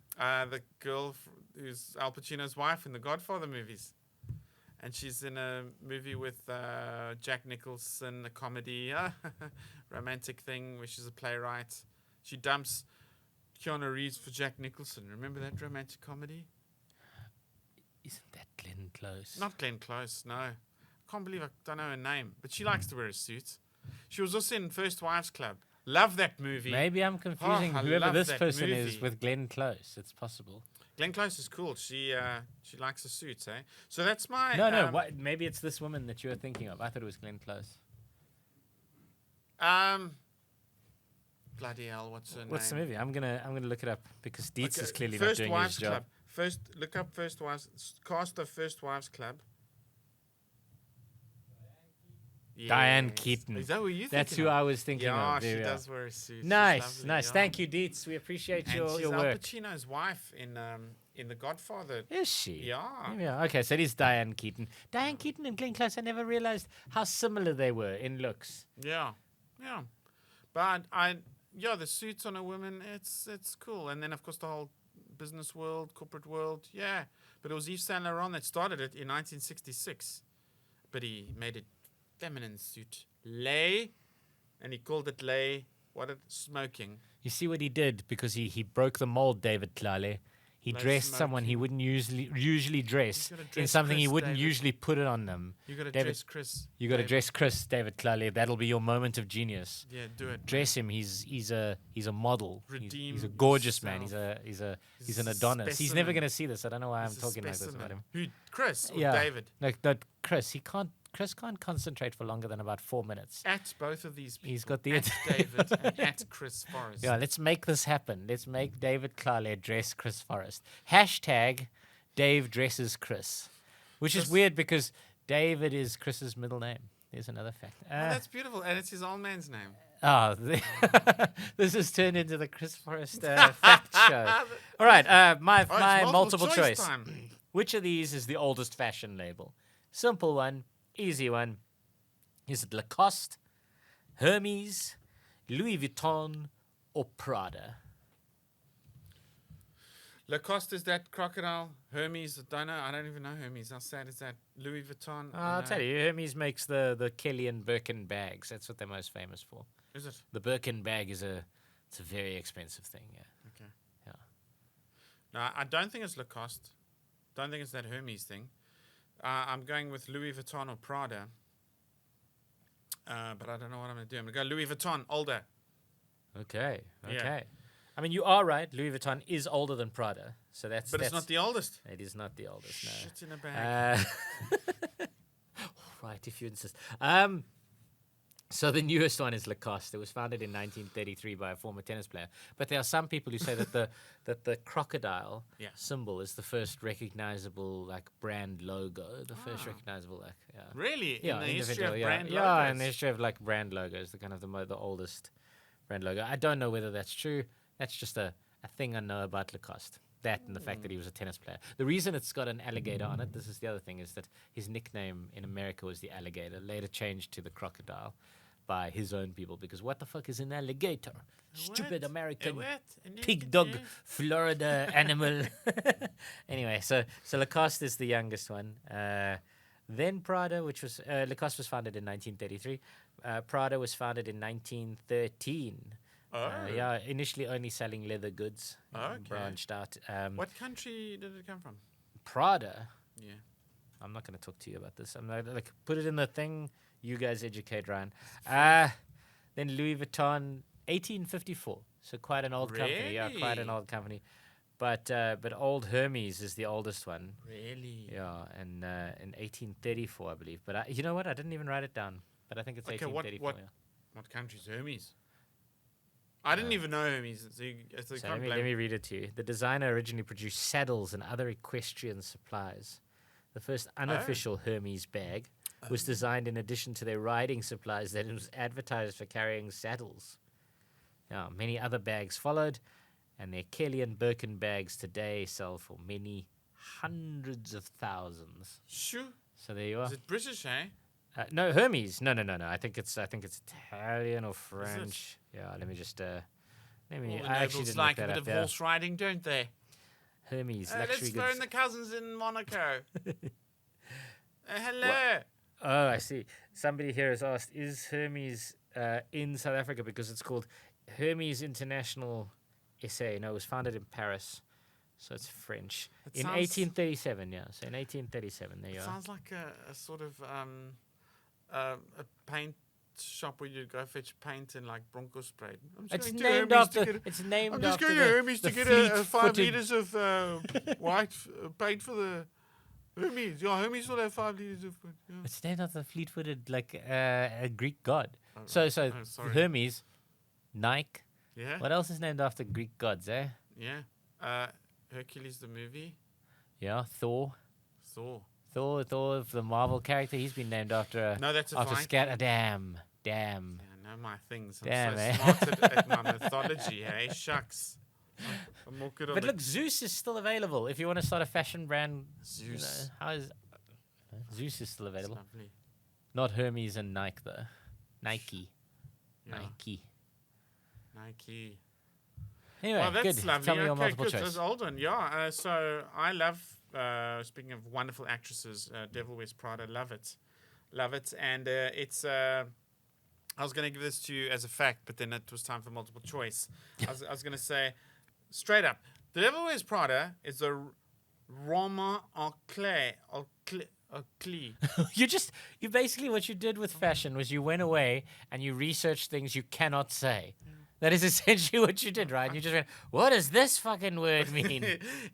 The girl who's Al Pacino's wife in the Godfather movies. And she's in a movie with Jack Nicholson, a comedy, romantic thing, where she's a playwright. She dumps Keanu Reeves for Jack Nicholson. Remember that romantic comedy? Isn't that Glenn Close? Not Glenn Close, no. I can't believe I don't know her name. But she likes to wear a suit. She was also in First Wives Club. Love that movie. Maybe I'm confusing I whoever love this that person movie. is with Glenn Close. It's possible. Glenn Close is cool. She likes the suits, eh? So that's my... No. Maybe it's this woman that you were thinking of. I thought it was Glenn Close. Bloody hell, what's her name? What's the movie? I'm gonna look it up because Dietz is clearly not First doing Wives his job. Club. Look up First Wives. Cast of First Wives Club. Diane Yes. Keaton. Is that who you That's thinking who of? I was thinking Yeah, of. she There we are. does wear a suit. She's Nice. lovely, yeah. Thank you, Dietz. We appreciate And your she's Al work. Pacino's wife in The Godfather. Is she? Yeah. Yeah. Okay, so it is Diane Keaton. Diane Keaton and Glenn Close. I never realized how similar they were in looks. Yeah. But the suits on a woman, it's cool. And then of course the whole business world, corporate world, yeah. But it was Yves Saint Laurent that started it in 1966. But he made it feminine suit. Lay, and he called it lay. Smoking. You see what he did because he broke the mold, David Tlale. He Like dressed someone he smoking. wouldn't usually dress You gotta in dress something he Chris, wouldn't David. usually put it on them. You got to David, dress Chris. You got to David. dress Chris, David Tlale. That'll be your moment of genius. Yeah, do it. Dress him. He's a model. Redeem He's a gorgeous man. yourself. He's an He's a Adonis. He's never specimen. going to see this. I don't know why I'm He's a talking like this about specimen. him. Who? Chris or Yeah. David? No, Chris. Chris can't concentrate for longer than about 4 minutes. At both of these people. He's got the at David and at Chris Forrest. Yeah, let's make this happen. Let's make David Tlale dress Chris Forrest. Hashtag Dave dresses Chris. Which is weird because David is Chris's middle name. There's another fact. Oh, that's beautiful, and it's his old man's name. This has turned into the Chris Forrest fact show. All right, my multiple choice. Time. Which of these is the oldest fashion label? Simple one, easy one. Is it Lacoste, Hermes, Louis Vuitton, or Prada? Lacoste is that crocodile. Hermes, I don't even know Hermes. How sad is that? Louis Vuitton. I'll tell you, Hermes makes the Kelly and Birkin bags. That's what they're most famous for. Is it? The Birkin bag it's a very expensive thing. Yeah. Okay. Yeah. No, I don't think it's Lacoste. Don't think it's that Hermes thing. I'm going with Louis Vuitton or Prada. But I don't know what I'm going to do. I'm going to go Louis Vuitton, older. Okay. Yeah. I mean, you are right. Louis Vuitton is older than Prada, so that's. But it's not the oldest. It is not the oldest. No. Shit in a bag. Right, if you insist. So the newest one is Lacoste. It was founded in 1933 by a former tennis player. But there are some people who say that the crocodile symbol is the first recognizable brand logo. The first recognizable Really? Yeah, in the history of individual, brand logos? Yeah, in the history of brand logos, the kind of the oldest brand logo. I don't know whether that's true. That's just a thing I know about Lacoste. That and the fact that he was a tennis player. The reason it's got an alligator on it, this is the other thing, is that his nickname in America was the alligator, later changed to the crocodile by his own people, because what the fuck is an alligator? Stupid American pig dog Florida animal. Anyway, so Lacoste is the youngest one. Then Prada, which was Lacoste was founded in 1933. Prada was founded in 1913. Initially only selling leather goods. Branched out. What country did it come from? Prada. Yeah. I'm not going to talk to you about this. I'm not, put it in the thing. You guys educate Ryan. Then Louis Vuitton, 1854. So quite an old company. Yeah, quite an old company. But old Hermes is the oldest one. Really? Yeah, and in 1834, I believe. But you know what? I didn't even write it down. But I think it's 1834. What country's Hermes? I didn't even know Hermes. So let me read it to you. The designer originally produced saddles and other equestrian supplies. The first unofficial Hermes bag was designed in addition to their riding supplies that it was advertised for carrying saddles. Now, many other bags followed, and their Kelly and Birkin bags today sell for many hundreds of thousands. Shoo. So there you are. Is it British, eh? No, Hermes. No. I think it's Italian or French. Yeah, let me just. I actually didn't like look a that bit up, of horse riding, don't they? Hermes, luxury let's goods. phone the cousins in Monaco. Hello. Oh, I see. Somebody here has asked, is Hermes in South Africa? Because it's called Hermes International essay. No, it was founded in Paris, so it's French. It In sounds- 1837, yeah. So in 1837, there you It are. sounds like a sort of a paint shop where you go fetch paint and like Bronco spray. I'm just It's going to named Hermes after. to get It's named I'm just after going to the, Hermes the to get a 5 fleet-footed- liters of white paint for the Hermes. Yeah, Hermes will have 5 liters of paint. Yeah. It's named after the fleet-footed, like a Greek god. Oh, So sorry. Hermes, Nike. Yeah, What else is named after Greek gods? yeah. Hercules the movie, Yeah, Thor. Thor. Thor, the Marvel character. He's been named after No, that's a after Viking. Damn. Yeah, I know my things. I'm Damn, so eh? smart at my mythology, hey? Shucks. I'm more good on But the look, Zeus is still available. If you want to start a fashion brand, you know, Zeus. how is Zeus is still It's available? lovely. Not Hermes and Nike though. Nike. Yeah. Nike. Anyway, Well, that's good. lovely. Tell me your Okay, multiple good. choice. That's hold on. Yeah. So I love. Speaking of wonderful actresses, Devil Wears Prada. Love it. And it's. I was going to give this to you as a fact, but then it was time for multiple choice. I was going to say, straight up, The Devil Wears Prada is a roman en clé. You basically what you did with fashion was you went away and you researched things you cannot say. That is essentially what you did, right? And you just went, what does this fucking word mean?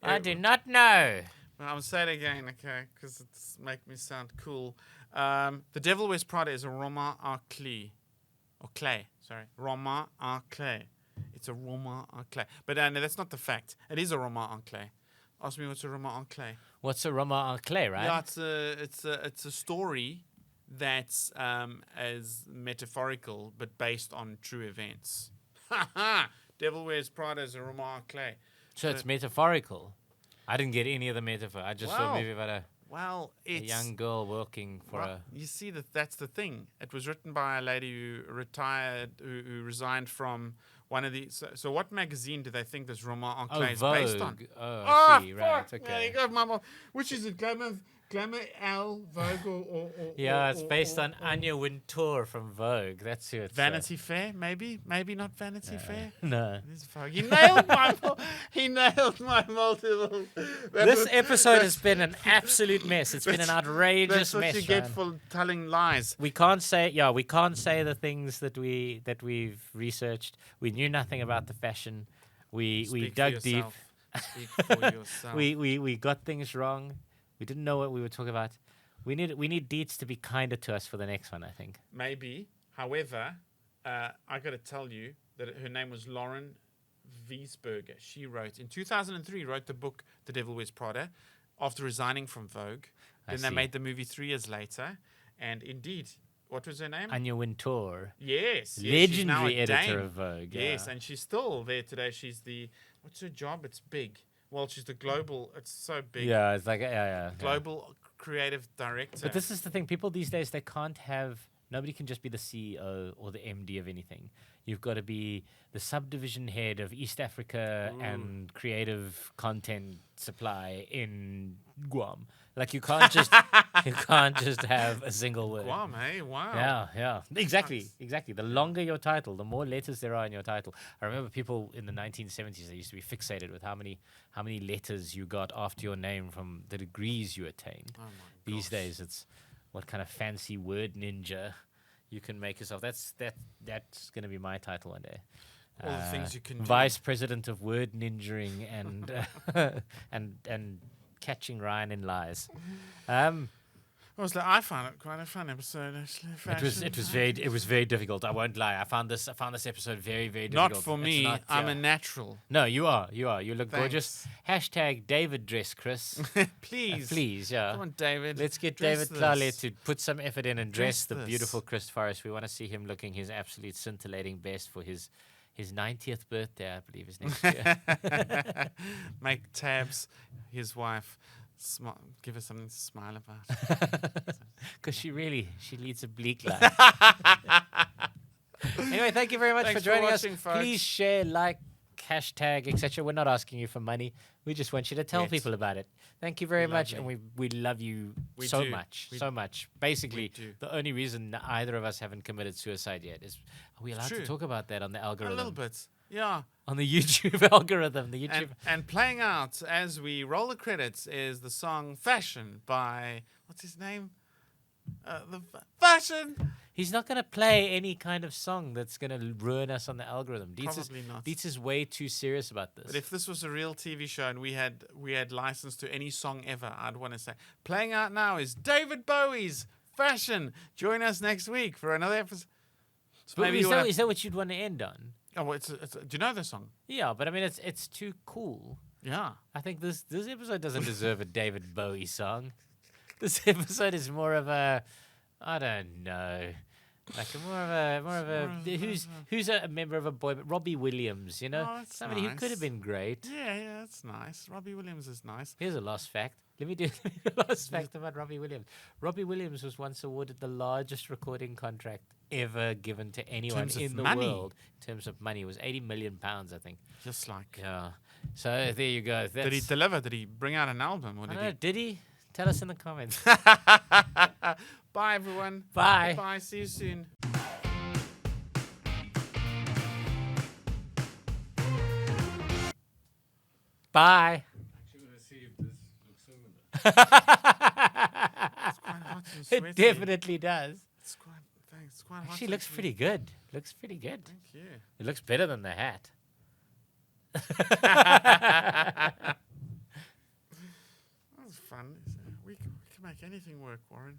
I do not know. Well, I'm saying it again, okay, because it's make me sound cool. The Devil Wears Prada is a roman en clé. Or clay, sorry. Roman en clé. It's a roman en clé. But no, that's not the fact. It is a roman en clé. Ask me what's a roman en clé. What's a roman en clé, right? Yeah, it's a story that's as metaphorical but based on true events. Ha ha! Devil Wears Prada is a roman en clé. So it's metaphorical. I didn't get any of the metaphor. I just saw Wow. maybe about a It's young girl working for Well, a. you see that's the thing. It was written by a lady who retired, who resigned from one of the. So what magazine do they think this roman en clé is based on? Oh, Oh, I see. Right. fuck! Okay. There you go, Mama. Which is it? Glamour L, Vogue, or Yeah, it's based on Anya Wintour from Vogue. That's who it's. Vanity Fair, maybe not Vanity Fair. No. It is Vogue. He nailed my multiple. This episode has been an absolute mess. It's been an outrageous That's what mess. you get Ryan. for telling lies. We can't say the things that we've researched. We knew nothing about the fashion. We Speak for dug deep. yourself. Speak for yourself. We got things wrong. We didn't know what we were talking about. We need Deets to be kinder to us for the next one, I think. Maybe. However, I got to tell you that her name was Lauren Wiesberger. She wrote, in 2003, wrote the book The Devil Wears Prada after resigning from Vogue. Then they see. made the movie 3 years later. And indeed, what was her name? Anya Wintour, Yes. She's now legendary a editor dame. of Vogue. Yes, yeah. and she's still there today. She's the, what's her job? It's big. Well, she's the global, it's so big. Yeah, it's like yeah. Global creative director. But this is the thing. People these days, they can't have. Nobody can just be the CEO or the MD of anything. You've got to be the subdivision head of East Africa and creative content supply in Guam. Like you can't just have a single word. Guam, eh? Wow. Yeah, exactly. The longer your title, the more letters there are in your title. I remember people in the 1970s, they used to be fixated with how many letters you got after your name from the degrees you attained. Oh my These gosh. days, it's what kind of fancy word ninja you can make yourself. That's going to be my title one day. All the things you can do. Vice president of word ninjering and catching Ryan in lies. I found it quite a fun episode, actually. It was very difficult. I won't lie. I found this episode very, very difficult. Not for It's me. not, I'm a natural. No, you are. You look gorgeous. Hashtag David dress, Chris. Please. Please, yeah. Come on, David. Let's get Dress David Clare this. to put some effort in and dress Dress the this. beautiful Chris Forrest. We want to see him looking his absolute scintillating best for his 90th birthday, I believe, is next year. Make Tabs, his wife, give her something to smile about. Because she leads a bleak life. Anyway, thank you very much Thanks for for joining watching, us. folks. Please share, like, hashtag, etc. We're not asking you for money. We just want you to tell Yes. people about it. Thank you very much, Lovely. and we love you We so do. much, We- so much. Basically, we do. the only reason either of us haven't committed suicide yet is, are we allowed true. to talk about that on the A algorithm? little bit. Yeah. on the YouTube algorithm. The YouTube. And playing out as we roll the credits is the song Fashion by, what's his name? Fashion! He's not going to play any kind of song that's going to ruin us on the algorithm. Probably not. Dietz is way too serious about this. But if this was a real TV show and we had license to any song ever, I'd want to say, playing out now is David Bowie's Fashion. Join us next week for another episode. So But is that what you'd want to end on? Oh, well, do you know the song? Yeah, but I mean, it's too cool. Yeah. I think this episode doesn't deserve a David Bowie song. This episode is more of a, I don't know, like more of a who's a member of a boy, but Robbie Williams, you know, somebody who could have been great. Yeah, that's nice. Robbie Williams is nice. Here's a last fact. Let me do a last fact about Robbie Williams. Robbie Williams was once awarded the largest recording contract ever given to anyone in the world in terms of money. It was £80 million, I think. Just like. Yeah. So there you go. Did he deliver? Did he bring out an album? Or did he? Tell us in the comments. Bye, everyone. Bye. Bye. See you soon. Bye. Actually, want to see if this looks similar. It's quite hot and It sweaty. definitely does. It's quite, thanks. It's quite hot. Actually, and looks pretty good. Looks pretty good. Thank you. It looks better than the hat. That was fun. We can make anything work, Warren.